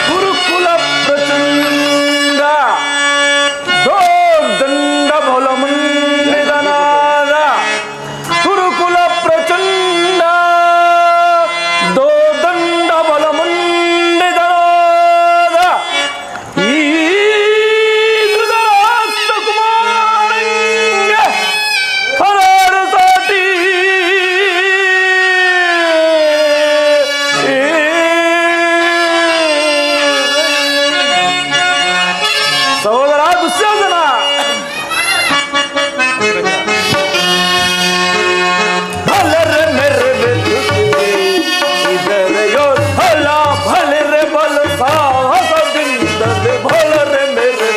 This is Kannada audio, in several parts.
ಗುರುಕುಲ ಪ್ರಚಂಡ ದಂಡ ಬಲ ಮುಂದಿದನಾದ ಗುರುಕುಲ ಪ್ರಚಂಡ ದಂಡ ಬಲ ಮುಂದಿದನಾದ ಈ ಹರಾರು ಸಾಟಿ ಸಹೋದರ ದುಶ್ಯಾಸನ, ಭಲರೆ ಮೆರೆ ಇದರೆಯೋ ಫಲ ಭಲರೆ ಬಲ ಸಾಹಸದಿಂದಲೇ ಭಲರೆ ಮೆರೆ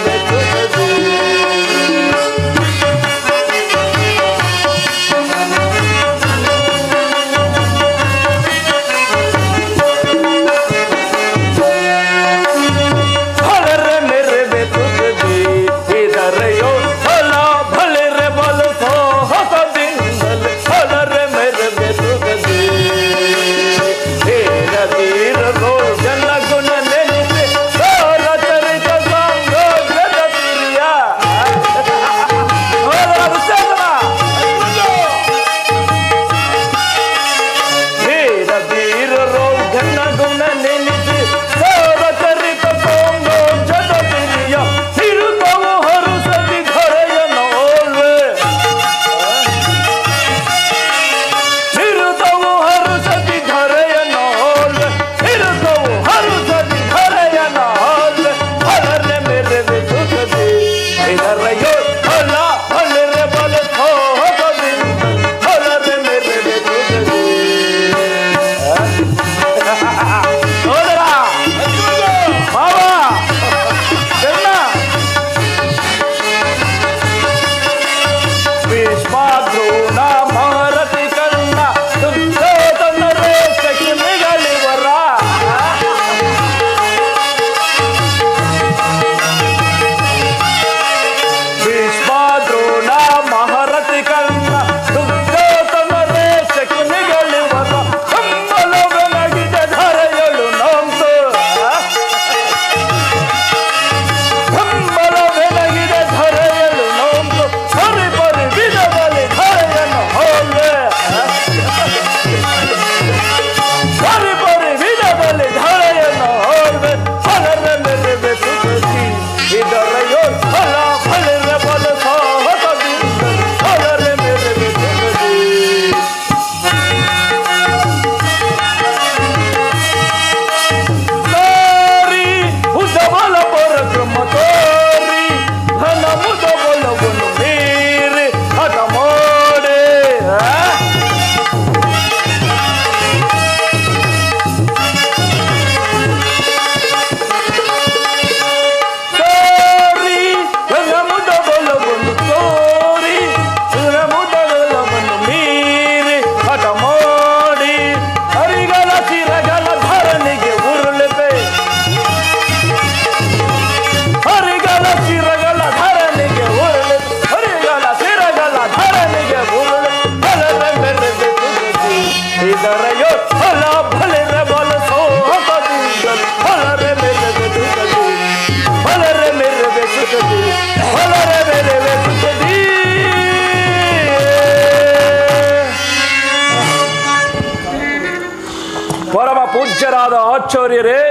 ಪರಮ ಪೂಜ್ಯರಾದ ಆಚಾರ್ಯರೇ,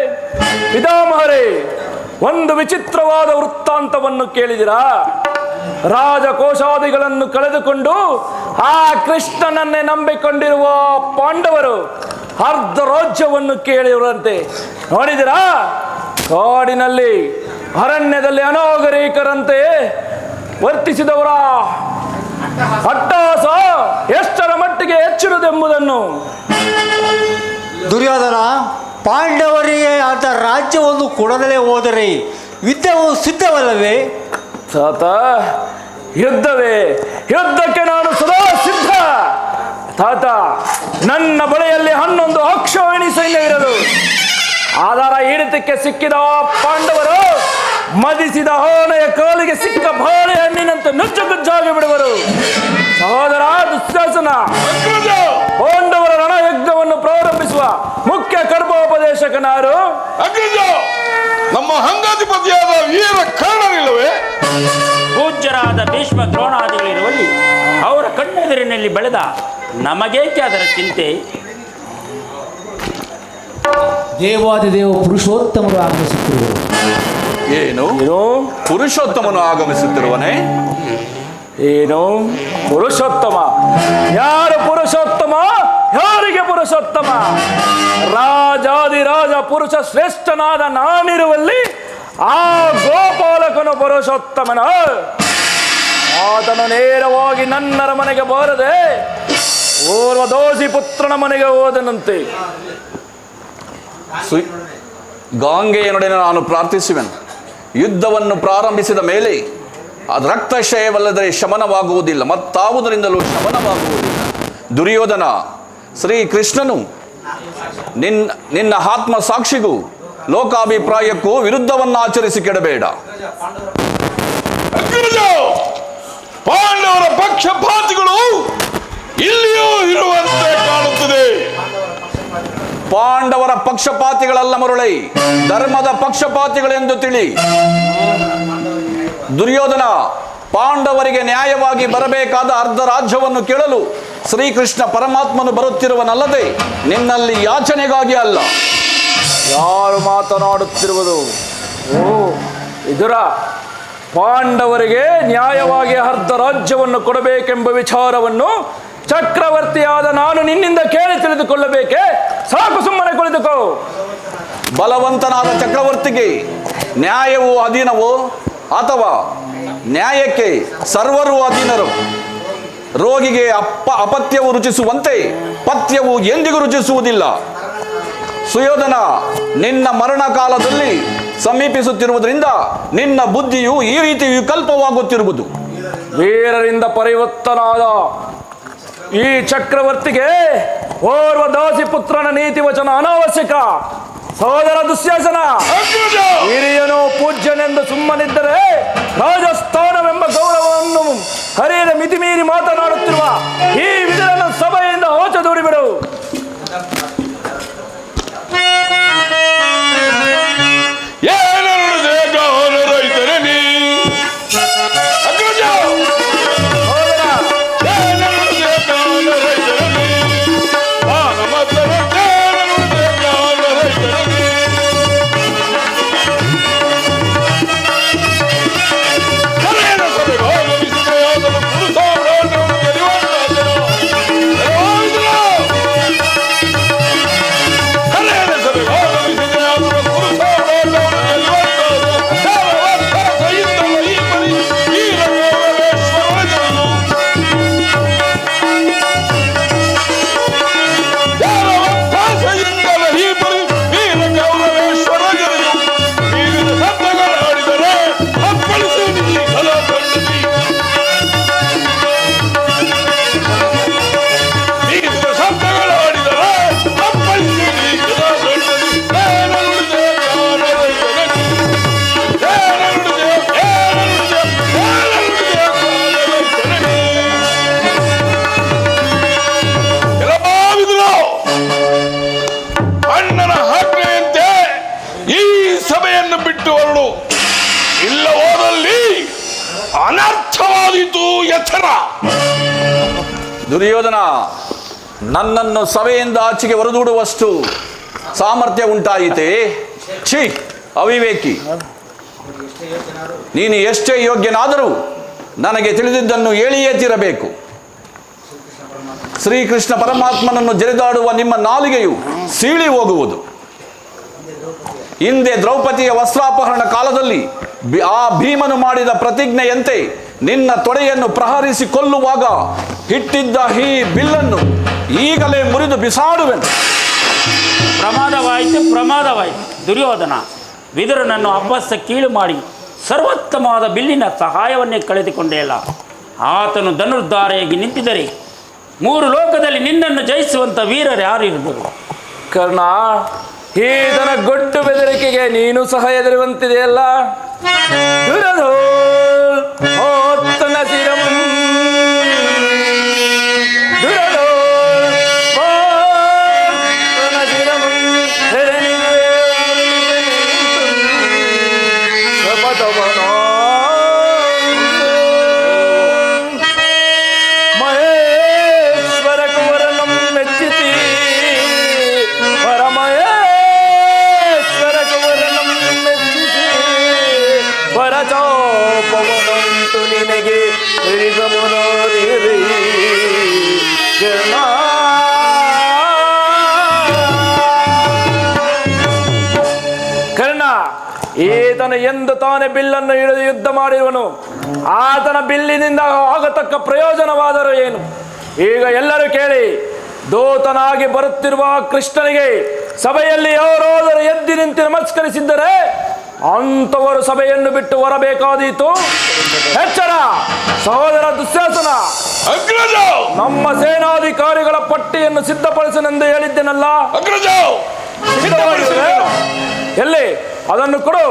ಪಿತಾಮಹರೇ, ಒಂದು ವಿಚಿತ್ರವಾದ ವೃತ್ತಾಂತವನ್ನು ಕೇಳಿದಿರಾ? ರಾಜಕೋಶಾದಿಗಳನ್ನು ಕಳೆದುಕೊಂಡು ಆ ಕೃಷ್ಣನನ್ನೇ ನಂಬಿಕೊಂಡಿರುವ ಪಾಂಡವರು ಅರ್ಧ ರಾಜ್ಯವನ್ನು ಕೇಳಿರುವಂತೆ ನೋಡಿದಿರಾ? ಕಾಡಿನಲ್ಲಿ ಅರಣ್ಯದಲ್ಲಿ ಅನಾಗರಿಕರಂತೆ ವರ್ತಿಸಿದವರ ಅಟ್ಟಹಾಸ ಎಷ್ಟರ ಮಟ್ಟಿಗೆ ಹೆಚ್ಚಿರುವುದೆಂಬುದನ್ನು. ದುರ್ಯೋಧನ, ಪಾಂಡವರಿಗೆ ಆತ ರಾಜ್ಯವನ್ನು ಕೊಡದಲೇ ಹೋದರೆ ಯುದ್ಧವು ಸಿದ್ಧವಲ್ಲವೇ? ತಾತ, ಯುದ್ಧಕ್ಕೆ ನಾನು ಸದಾ ಸಿದ್ಧ. ತಾತ, ನನ್ನ ಬಳಿಯಲ್ಲಿ 11 ಅಕ್ಷೋಹಿಣಿ ಸೈನ್ಯವಿರದು. ಆಧಾರ ಹಿಡಿತಕ್ಕೆ ಸಿಕ್ಕಿದ ಪಾಂಡವರು ಮದಿಸಿದ ಆನೆಯ ಕಾಲಿಗೆ ಸಿಕ್ಕ ಬಾಳೆಹಣ್ಣಿನಂತೆ ನುಜ್ಜುಗುಜ್ಜಾಗಿ ಬಿಡುವರು. ಸಹೋದರ ದುಶ್ಯಾಸನ, ಪಾಂಡವರ ರಣಯಜ್ಞವನ್ನು ಪ್ರಾರಂಭಿಸುವ ಸೇವಕನಾರು? ಅಗ್ರಜ, ನಮ್ಮ ಹಂಗಾಧಿಪತಿಯಾದ ವೀರ ಕರ್ಣನಿಲ್ಲವೇ? ಪೂಜ್ಯರಾದ ಭೀಷ್ಮ ದ್ರೋಣಾದಿಗಳಿರುವಲ್ಲಿ ಅವರ ಕಣ್ಣೆದುರಿನಲ್ಲಿ ಬೆಳೆದ ನಮಗೇಕೆ ಅದರ ಚಿಂತೆ? ದೇವಾದಿದೇವ ಪುರುಷೋತ್ತಮರು ಆಗಮಿಸುತ್ತಿರುವರು. ಏನು ಏನು ಪುರುಷೋತ್ತಮನು ಆಗಮಿಸುತ್ತಿರುವನೇ? ಏನು ಪುರುಷೋತ್ತಮ? ಯಾರು ಪುರುಷೋತ್ತಮ? ಯಾರಿಗೆ ಪುರುಷೋತ್ತಮ? ರಾಜಾದಿರಾಜ ಪುರುಷ ಶ್ರೇಷ್ಠನಾದ ನಾನಿರುವಲ್ಲಿ ಆ ಗೋಪಾಲಕನು ಪುರುಷೋತ್ತಮನ? ಆತನು ನೇರವಾಗಿ ನನ್ನರ ಮನೆಗೆ ಬಾರದೆ ಓರ್ವ ದೋಷಿ ಪುತ್ರನ ಮನೆಗೆ ಹೋದನಂತೆ. ಗಾಂಗೆಯನೊಡನೆ ನಾನು ಪ್ರಾರ್ಥಿಸುವೆನು. ಯುದ್ಧವನ್ನು ಪ್ರಾರಂಭಿಸಿದ ಮೇಲೆ ಅದು ರಕ್ತಕ್ಷಯವಲ್ಲದರೆ ಶಮನವಾಗುವುದಿಲ್ಲ, ಮತ್ತಾವುದರಿಂದಲೂ ಶಮನವಾಗುವುದಿಲ್ಲ. ದುರ್ಯೋಧನ, ಶ್ರೀಕೃಷ್ಣನು ನಿನ್ನ ಆತ್ಮ ಸಾಕ್ಷಿಗೂ ಲೋಕಾಭಿಪ್ರಾಯಕ್ಕೂ ವಿರುದ್ಧವನ್ನು ಆಚರಿಸಿ ಕೆಡಬೇಡ. ಪಾಂಡವರ ಪಕ್ಷಪಾತಿಗಳು ಇಲ್ಲಿಯೂ ಇರುವಂತೆ ಕಾಣುತ್ತದೆ. ಪಾಂಡವರ ಪಕ್ಷಪಾತಿಗಳಲ್ಲ ಮರುಳೈ, ಧರ್ಮದ ಪಕ್ಷಪಾತಿಗಳೆಂದು ತಿಳಿ. ದುರ್ಯೋಧನ, ಪಾಂಡವರಿಗೆ ನ್ಯಾಯವಾಗಿ ಬರಬೇಕಾದ ಅರ್ಧ ರಾಜ್ಯವನ್ನು ಕೇಳಲು ಶ್ರೀಕೃಷ್ಣ ಪರಮಾತ್ಮನು ಬರುತ್ತಿರುವನಲ್ಲದೆ ನಿನ್ನಲ್ಲಿ ಯಾಚನೆಗಾಗಿ ಅಲ್ಲ. ಯಾರು ಮಾತನಾಡುತ್ತಿರುವುದು? ಓ ಇದರ ಪಾಂಡವರಿಗೆ ನ್ಯಾಯವಾಗಿ ಅರ್ಧ ರಾಜ್ಯವನ್ನು ಕೊಡಬೇಕೆಂಬ ವಿಚಾರವನ್ನು ಚಕ್ರವರ್ತಿಯಾದ ನಾನು ನಿನ್ನಿಂದ ಕೇಳಿ ತಿಳಿದುಕೊಳ್ಳಬೇಕೆ? ಸಾಕು, ಸುಮ್ಮನೆ ಕುಳಿತುಕೋ. ಬಲವಂತನಾದ ಚಕ್ರವರ್ತಿಗೆ ನ್ಯಾಯವು ಅಧೀನವೋ ಅಥವಾ ನ್ಯಾಯಕ್ಕೆ ಸರ್ವರೂ ಅಧೀನರು? ರೋಗಿಗೆ ಅಪತ್ಯವು ರುಚಿಸುವಂತೆ ಪಥ್ಯವು ಎಂದಿಗೂ ರುಚಿಸುವುದಿಲ್ಲ. ಸುಯೋಧನ, ನಿನ್ನ ಮರಣ ಕಾಲದಲ್ಲಿ ಸಮೀಪಿಸುತ್ತಿರುವುದರಿಂದ ನಿನ್ನ ಬುದ್ಧಿಯು ಈ ರೀತಿ ವಿಕಲ್ಪವಾಗುತ್ತಿರುವುದು. ವೀರರಿಂದ ಪರಿವರ್ತನಾದ ಈ ಚಕ್ರವರ್ತಿಗೆ ಓರ್ವ ದಾಸಿ ಪುತ್ರನ ನೀತಿ ವಚನ ಅನಾವಶ್ಯಕ. ಸಹೋದರ ದುಶ್ಯಾಸನ, ಹಿರಿಯನು ಪೂಜ್ಯನೆಂದು ಸುಮ್ಮನಿದ್ದರೆ ರಾಜಸ್ಥಾನವೆಂಬ ಗೌರವವನ್ನು ಹರಿಯದ ಮಿತಿಮೀರಿ ಮಾತನಾಡುತ್ತಿರುವ ಈ ವಿಧವನ್ನು ಸಭೆಯಿಂದ ಹೋಚ ದೂಡಿಬಿಡು. ಅನರ್ಥವಾದೀತು ಎಚ್ಚರ. ದುರ್ಯೋಧನ, ನನ್ನನ್ನು ಸಭೆಯಿಂದ ಆಚೆಗೆ ಹೊರದೂಡುವಷ್ಟು ಸಾಮರ್ಥ್ಯ ಉಂಟಾಯಿತೆ? ಛೀ, ಅವಿವೇಕಿ! ನೀನು ಎಷ್ಟೇ ಯೋಗ್ಯನಾದರೂ ನನಗೆ ತಿಳಿದಿದ್ದನ್ನು ಹೇಳಿಯೇ ತೀರಬೇಕು. ಶ್ರೀಕೃಷ್ಣ ಪರಮಾತ್ಮನನ್ನು ಜರಿದಾಡುವ ನಿಮ್ಮ ನಾಲಿಗೆಯು ಸೀಳಿ ಹೋಗುವುದು. ಹಿಂದೆ ದ್ರೌಪದಿಯ ವಸ್ತ್ರಾಪಹರಣ ಕಾಲದಲ್ಲಿ ಆ ಭೀಮನು ಮಾಡಿದ ಪ್ರತಿಜ್ಞೆಯಂತೆ ನಿನ್ನ ತೊಡೆಯನ್ನು ಪ್ರಹರಿಸಿ ಕೊಲ್ಲುವಾಗ ಹಿಟ್ಟಿದ್ದ ಈ ಬಿಲ್ಲನ್ನು ಈಗಲೇ ಮುರಿದು ಬಿಸಾಡುವೆನು. ಪ್ರಮಾದವಾಯಿತು ದುರ್ಯೋಧನ. ವಿದುರನನ್ನು ಅಭ್ಯಾಸ ಕೀಳು ಮಾಡಿ ಸರ್ವೋತ್ತಮವಾದ ಬಿಲ್ಲಿನ ಸಹಾಯವನ್ನೇ ಕಳೆದುಕೊಂಡೇ ಅಲ್ಲ. ಆತನು ಧನುರ್ಧಾರೆಯಾಗಿ ನಿಂತಿದ್ದರೆ 3 ಲೋಕದಲ್ಲಿ ನಿನ್ನನ್ನು ಜಯಿಸುವಂಥ ವೀರರು ಯಾರು ಇರುವರು? ಕರ್ಣ, ಈತನ ಗೊಡ್ಡು ಬೆದರಿಕೆಗೆ ನೀನು ಸಹ ಹೆದರುವಂತಿದೆಯಲ್ಲ. ಈತನು ಎಂದು ತಾನೇ ಬಿಲ್ಲನ್ನು ಹಿಡಿದು ಯುದ್ಧ ಮಾಡಿರುವನು. ಆತನ ಬಿಲ್ಲಿನಿಂದ ಆಗತಕ್ಕ ಪ್ರಯೋಜನವಾದರೂ ಏನು? ಈಗ ಎಲ್ಲರೂ ಕೇಳಿ, ದೂತನಾಗಿ ಬರುತ್ತಿರುವ ಕೃಷ್ಣನಿಗೆ ಸಭೆಯಲ್ಲಿ ಯಾರಾದರೂ ಎದ್ದು ನಿಂತು ನಮಸ್ಕರಿಸಿದ್ದರೆ ಅಂಥವರು ಸಭೆಯನ್ನು ಬಿಟ್ಟು ಹೊರಬೇಕಾದೀತು. ಎಚ್ಚರ ಸಹೋದರ ದುಶ್ಯಾಸನ, ಅಗ್ರಜ, ನಮ್ಮ ಸೇನಾಧಿಕಾರಿಗಳ ಪಟ್ಟಿಯನ್ನು ಸಿದ್ಧಪಡಿಸನೆಂದು ಹೇಳಿದ್ದೇನಲ್ಲ, ಅಗ್ರಜ, ಸಿದ್ಧಪಡಿಸಿದೆ. ಎಲ್ಲಿ ಅದನ್ನು ಕೊಡು.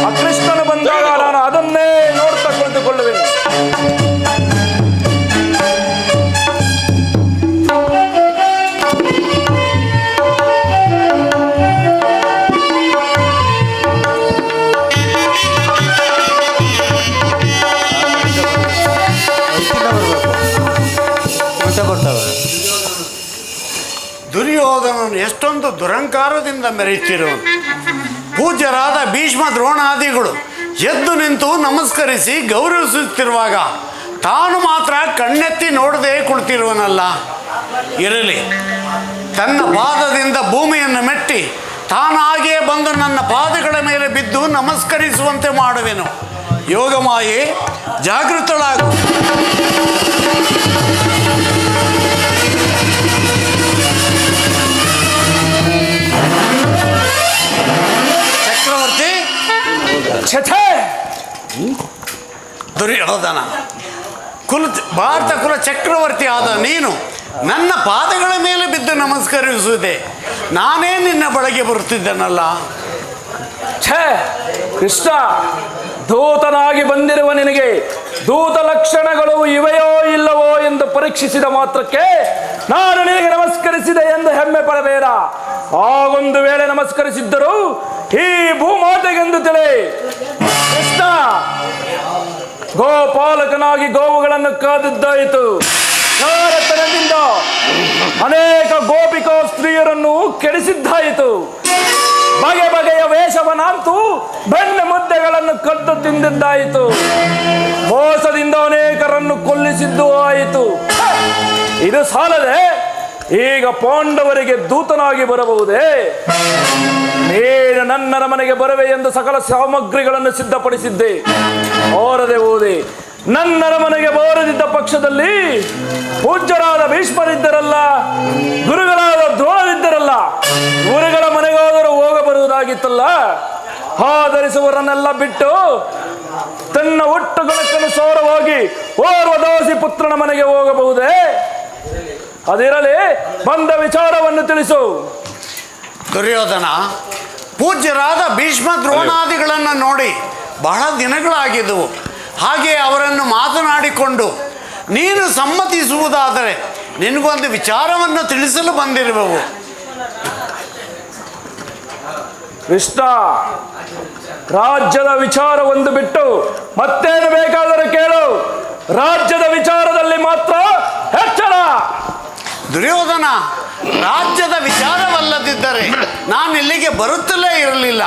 ಆ ಕೃಷ್ಣನು ಬಂದಾಗ ನಾನು ಅದನ್ನೇ ನೋಡ್ತಾ ಕುಳಿತುಕೊಳ್ಳುವೆನು. ದುರ್ಯೋಧನನು ಎಷ್ಟೊಂದು ದುರಂಕಾರದಿಂದ ಮೆರೆಯುತ್ತಿರುವನು. ಪೂಜ್ಯರಾದ ಭೀಷ್ಮ ದ್ರೋಣಾದಿಗಳು ಎದ್ದು ನಿಂತು ನಮಸ್ಕರಿಸಿ ಗೌರವಿಸುತ್ತಿರುವಾಗ ತಾನು ಮಾತ್ರ ಕಣ್ಣೆತ್ತಿ ನೋಡದೆ ಕುಳಿತಿರುವನಲ್ಲ. ಇರಲಿ, ತನ್ನ ಪಾದದಿಂದ ಭೂಮಿಯನ್ನು ಮೆಟ್ಟಿ ತಾನಾಗಿಯೇ ಬಂದು ನನ್ನ ಪಾದಗಳ ಮೇಲೆ ಬಿದ್ದು ನಮಸ್ಕರಿಸುವಂತೆ ಮಾಡುವೆನು. ಯೋಗಮಾಯೆ, ಜಾಗೃತಳಾಗು. ಚಕ್ರವರ್ತಿ, ದುರ್ಯೋಧನ, ಭಾರತ ಕುಲ ಚಕ್ರವರ್ತಿ ಆದ ನೀನು ನನ್ನ ಪಾದಗಳ ಮೇಲೆ ಬಿದ್ದು ನಮಸ್ಕರಿಸುವುದೇ? ನಾನೇ ನಿನ್ನ ಬಳಿಗೆ ಬರುತ್ತಿದ್ದನಲ್ಲ. ಕೃಷ್ಣ, ದೂತನಾಗಿ ಬಂದಿರುವ ನಿನಗೆ ದೂತ ಲಕ್ಷಣಗಳು ಇವೆಯೋ ಇಲ್ಲವೋ ಎಂದು ಪರೀಕ್ಷಿಸಿದ ಮಾತ್ರಕ್ಕೆ ನಾನು ನಿನಗೆ ನಮಸ್ಕರಿಸಿದೆ ಎಂದು ಹೆಮ್ಮೆ ಪಡಬೇಡ. ಆಗೊಂದು ವೇಳೆ ನಮಸ್ಕರಿಸಿದ್ದರೂ ಈ ಭೂಮಾತೆಗೆಂದು ತಿಳಿ. ಕೃಷ್ಣ, ಗೋಪಾಲಕನಾಗಿ ಗೋವುಗಳನ್ನು ಕಾದಿದ್ದಾಯಿತು. ಕಾರತನದಿಂದ ಅನೇಕ ಗೋಪಿಕಾ ಸ್ತ್ರೀಯರನ್ನು ಕೆಡಿಸಿದ್ದಾಯಿತು. ಬಗೆ ಬಗೆಯ ವೇಷವನ್ನಂತೂ ಬೆಣ್ಣೆ ಮುದ್ದೆಗಳನ್ನು ಕದ್ದು ತಿಂದಿದ್ದಾಯಿತು. ಮೋಸದಿಂದ ಅನೇಕರನ್ನು ಕೊಲ್ಲಿಸಿದ್ದು ಆಯಿತು. ಇದು ಸಾಲದೆ ಈಗ ಪಾಂಡವರಿಗೆ ದೂತನಾಗಿ ಬರಬಹುದೇ? ನೀನು ನನ್ನ ಮನೆಗೆ ಬರುವೆ ಎಂದು ಸಕಲ ಸಾಮಗ್ರಿಗಳನ್ನು ಸಿದ್ಧಪಡಿಸಿದ್ದೆ, ಓರದೆ ಹೋದೆ. ನನ್ನ ಮನೆಗೆ ಬಾರದಿದ್ದ ಪಕ್ಷದಲ್ಲಿ ಪೂಜ್ಯರಾದ ಭೀಷ್ಮರಿದ್ದರಲ್ಲ, ಗುರುಗಳಾದ ದ್ರೋಣರಿದ್ದರಲ್ಲ, ಗುರುಗಳ ಮನೆಗಾದರೂ ಹೋಗಬರುವುದಾಗಿತ್ತಲ್ಲ. ಆಧರಿಸುವರನ್ನೆಲ್ಲ ಬಿಟ್ಟು ತನ್ನ ಒಟ್ಟು ಗಣಕ್ಕನುಸಾರವಾಗಿ ಓರ್ವ ದಾಸಿ ಪುತ್ರನ ಮನೆಗೆ ಹೋಗಬಹುದೇ? ಅದಿರಲಿ, ಬಂದ ವಿಚಾರವನ್ನು ತಿಳಿಸು. ದುರ್ಯೋಧನ, ಪೂಜ್ಯರಾದ ಭೀಷ್ಮ ದ್ರೋಣಾದಿಗಳನ್ನು ನೋಡಿ ಬಹಳ ದಿನಗಳಾಗಿದ್ದವು. ಹಾಗೆ ಅವರನ್ನು ಮಾತನಾಡಿಕೊಂಡು ನೀನು ಸಮ್ಮತಿಸುವುದಾದರೆ ನಿನಗೊಂದು ವಿಚಾರವನ್ನು ತಿಳಿಸಲು ಬಂದಿರುವೆವು. ಕೃಷ್ಣ, ರಾಜ್ಯದ ವಿಚಾರ ಒಂದು ಬಿಟ್ಟು ಮತ್ತೇನು ಬೇಕಾದರೂ ಕೇಳು. ರಾಜ್ಯದ ವಿಚಾರದಲ್ಲಿ ಮಾತ್ರ ಎಚ್ಚರ. ದುರ್ಯೋಧನ, ರಾಜ್ಯದ ವಿಚಾರವಲ್ಲದಿದ್ದರೆ ನಾನು ಇಲ್ಲಿಗೆ ಬರುತ್ತಲೇ ಇರಲಿಲ್ಲ.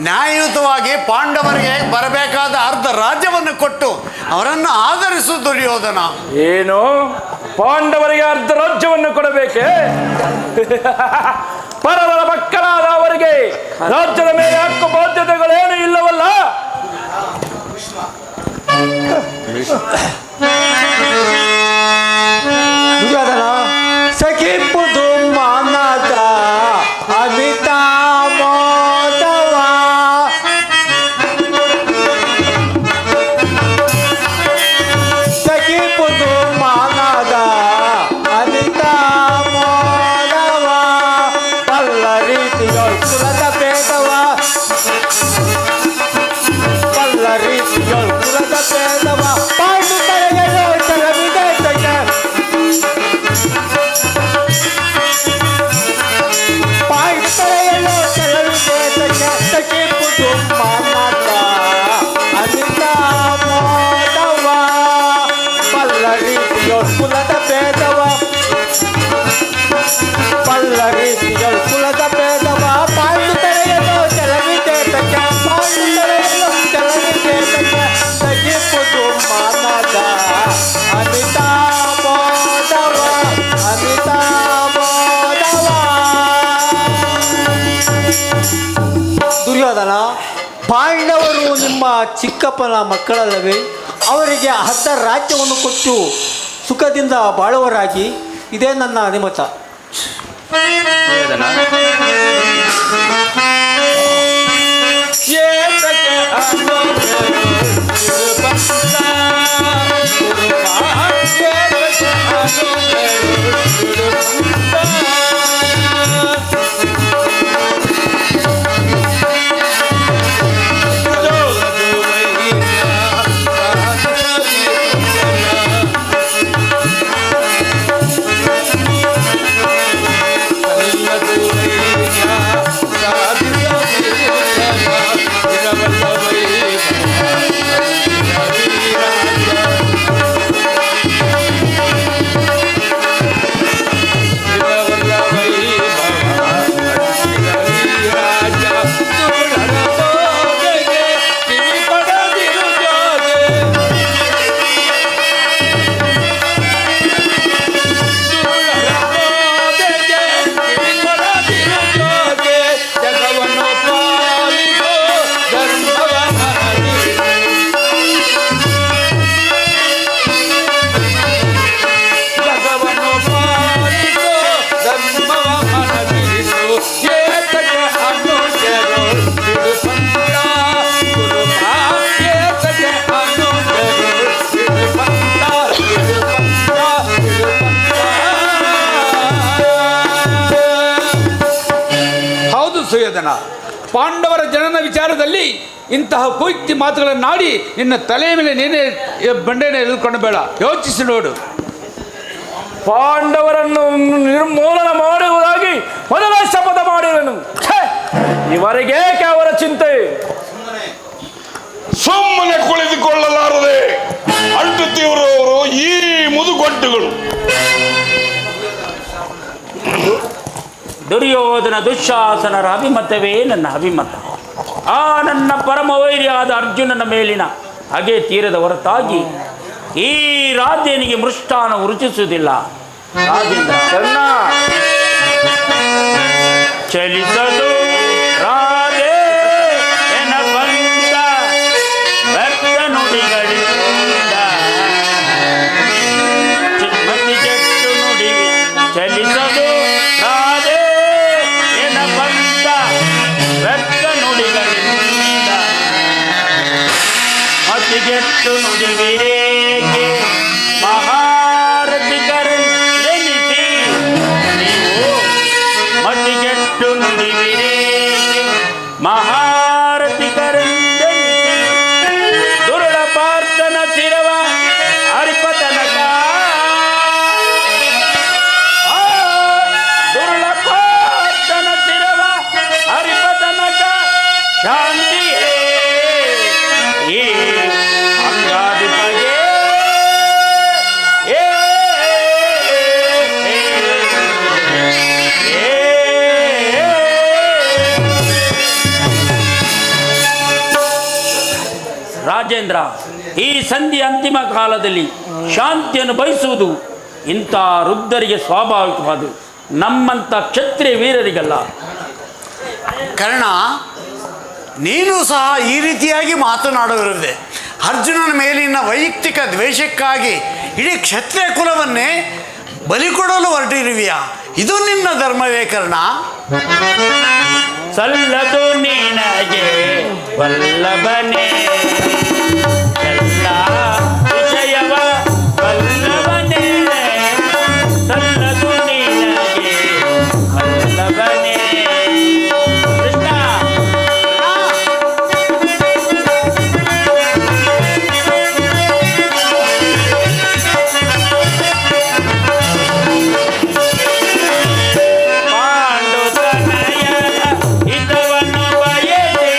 ನ್ಯಾಯಯುತವಾಗಿ ಪಾಂಡವರಿಗೆ ಬರಬೇಕಾದ ಅರ್ಧ ರಾಜ್ಯವನ್ನು ಕೊಟ್ಟು ಅವರನ್ನು ಆಧರಿಸು ದುರ್ಯೋಧನ. ಏನು, ಪಾಂಡವರಿಗೆ ಅರ್ಧ ರಾಜ್ಯವನ್ನು ಕೊಡಬೇಕೆ? ಪರವರ ಮಕ್ಕಳಾದ ಅವರಿಗೆ ರಾಜ್ಯದ ಮೇಲೆ ಹಕ್ಕು ಬಾಧ್ಯತೆಗಳೇನು ಇಲ್ಲವಲ್ಲ? ದುರ್ಯೋಧನ, ಸಖಿಪುದು ಮಾನದ ಅಮಿತಾ ಮೋದವ, ಸಖಿಪುದು ಮಾನದ ಅಮಿತಾ ಮೋದವ, ಪಲ್ಲ ರೀತಿಗಳು ಕುಲದ ಭೇದವ, ಪಲ್ಲ ರೀತಿಗಳು ಕುಲದ ಭೇದವ, ಪಾಂಡು ತಲೆಗಳು ಚಲವಿದೆ ತಗೆ, ಪಾಂಡು ತಲೆಗಳು ಚಲವಿದೆ ತಗೆ, ಸಖಿಪುದು ಮಾನದ ಅಮಿತಾ ಮೋದವ, ಪಲ್ಲ ರೀತಿಗಳು ಕುಲದ ಭೇದವ, ಪಲ್ಲ ರೀತಿಗಳು ಕುಲದ ಭೇದವ, ಪಾಂಡು ತಲೆಗಳು ಚಲವಿದೆ ತಗೆ, ಪಾಂಡು ತಲೆಗಳು ಚಲವಿದೆ ತಗೆ, ಸಖಿಪುದು ಮಾನದ ಅಮಿತಾ ಮೋದವ, ಅಮಿತಾ ಮೋದವ. ದುರ್ಯೋಧನ, ಪಾಂಡವರು ಅವರು ನಿಮ್ಮ ಚಿಕ್ಕಪ್ಪನ ಮಕ್ಕಳಲ್ಲವೇ? ಅವರಿಗೆ ಅರ್ಧ ರಾಜ್ಯವನ್ನು ಕೊಟ್ಟು ಸುಖದಿಂದ ಬಾಳುವರಾಗಿ, ಇದೇ ನನ್ನ ಅನುಮತ. ಸುಯೋಧನ, ಪಾಂಡವರ ಜನನ ವಿಚಾರದಲ್ಲಿ ಇಂತಹ ಕುಯುಕ್ತಿ ಮಾತುಗಳನ್ನಾಡಿ ನಿನ್ನ ತಲೆಯ ಮೇಲೆ ನೀನೇ ಬಂಡೆನ ಎಳ್ಕೊಂಡು ಬೇಡ, ಯೋಚಿಸಿ ನೋಡು. ಪಾಂಡವರನ್ನು ನಿರ್ಮೂಲನ ಮಾಡುವುದಾಗಿ ಮೊದಲ ಶಪಥ ಮಾಡಿರನು. ಇವರಿಗೇಕೆ ಅವರ ಚಿಂತೆ? ಸುಮ್ಮನೆ ಕುಳಿತುಕೊಳ್ಳಲಾರದೆ ಅಂಟುತ್ತಿರುವವರು ಈ ಮುದುಗೊಡ್ಡುಗಳು. ದುರ್ಯೋಧನ ದುಶ್ಯಾಸನರ ಅಭಿಮತವೇ ನನ್ನ ಅಭಿಮತ. ಆ ನನ್ನ ಪರಮ ವೈರಿಯಾದ ಅರ್ಜುನನ ಮೇಲಿನ ಹಾಗೆ ತೀರದ ಹೊರತಾಗಿ ಈ ರಾಧೇನಿಗೆ ಮೃಷ್ಟಾನ ರುಚಿಸುವುದಿಲ್ಲ. ರಾಜೇಂದ್ರ ಚಲಿಸದು ರಾಧೆ ಎನ ಬಂದ ವ್ಯರ್ಥ ನುಡಿಗಳಿಂದ, ಮತಿ ಕೆಟ್ಟು ನುಡಿ ಚಲಿಸದು ರಾಧೆ ಎನ ಬಂದ ವ್ಯರ್ಥ ನುಡಿಗಳಿಂದ, ಮತಿಗೆಟ್ಟು ನುಡಿವಿರೇಕೆ ಮಹಾರಥಿಕರೆನಿಸಿ ನೀವು, ಮತಿಗೆಟ್ಟು ನುಡಿವಿರೇಕೆ ಮಹಾರಥಿಕರೆಂದೆನಿಸಿ, ದುರುಳ ಪಾರ್ಥನ ಶಿರವ ಹರಿಪತನಕ, ದುರುಳ ಪಾರ್ಥನ ಶಿರವ ಹರಿಪತನಕ ಶಾಂತಿ ಅಂಗಾಧಿಪಗೆ ರಾಜೇಂದ್ರ, ಈ ಸಂಧಿ ಅಂತಿಮ ಕಾಲದಲ್ಲಿ ಶಾಂತಿಯನ್ನು ಬಯಸುವುದು ಇಂಥ ವೃದ್ಧರಿಗೆ ಸ್ವಾಭಾವಿಕವಾದು, ನಮ್ಮಂಥ ಕ್ಷತ್ರಿಯ ವೀರರಿಗಲ್ಲ. ಕರ್ಣ, ನೀನು ಸಹ ಈ ರೀತಿಯಾಗಿ ಮಾತನಾಡುವುದಿದೆ. ಅರ್ಜುನನ ಮೇಲಿನ ವೈಯಕ್ತಿಕ ದ್ವೇಷಕ್ಕಾಗಿ ಇಡೀ ಕ್ಷತ್ರಿಯ ಕುಲವನ್ನೇ ಬಲಿ ಕೊಡಲು ಹೊರಟಿರುವಿಯಾ? ಇದು ನಿನ್ನ ಧರ್ಮವೇ ಕರ್ಣ? ಸಲ್ಲದು ನಿನಗೆ ವಲ್ಲಭನೇ ಎಲ್ಲ ವಿಷಯವ ವಲ್ಲಭನೇ, ಸಲ್ಲದು ನಿನಗೆ ವಲ್ಲಭನೇ. ಕೃಷ್ಣ, ಪಾಂಡುತನಯರ ಹಿತವನ್ನು ಬಯಸಿ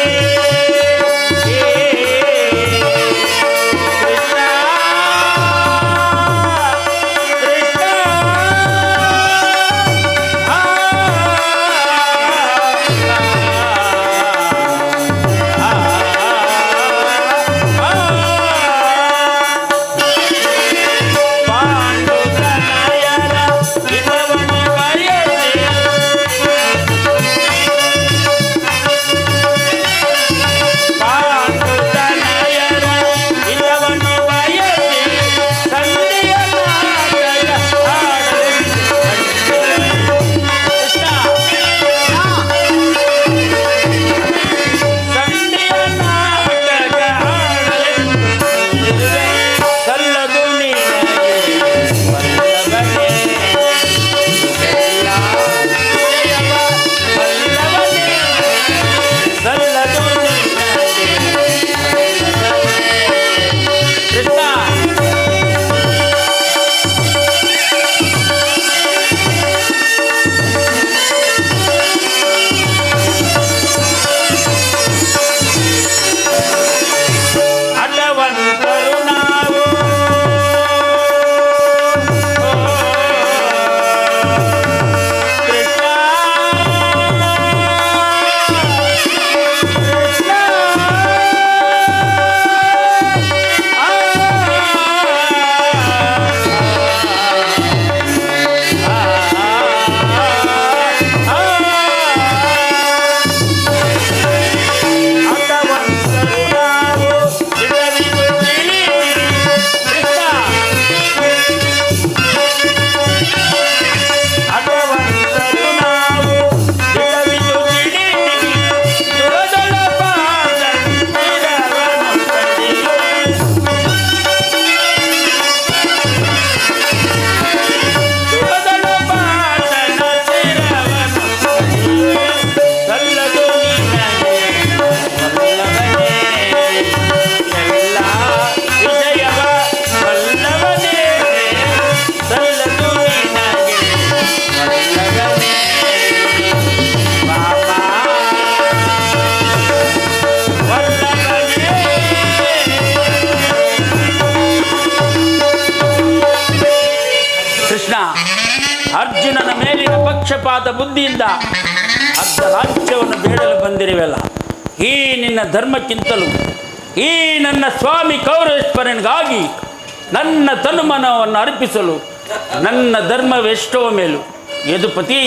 ಅರ್ಜುನನ ಮೇಲಿನ ಪಕ್ಷಪಾತ ಬುದ್ಧಿಯಿಂದ ಅರ್ಧ ರಾಜ್ಯವನ್ನು ಬೇಡಲು ಬಂದಿರುವೆಲ್ಲ. ಈ ನಿನ್ನ ಧರ್ಮಕ್ಕಿಂತಲೂ ಈ ನನ್ನ ಸ್ವಾಮಿ ಕೌರವೇಶ್ವರನಿಗಾಗಿ ನನ್ನ ತನುಮನವನ್ನು ಅರ್ಪಿಸಲು ನನ್ನ ಧರ್ಮವೆಷ್ಟೋ ಮೇಲು. ಯದುಪತಿ,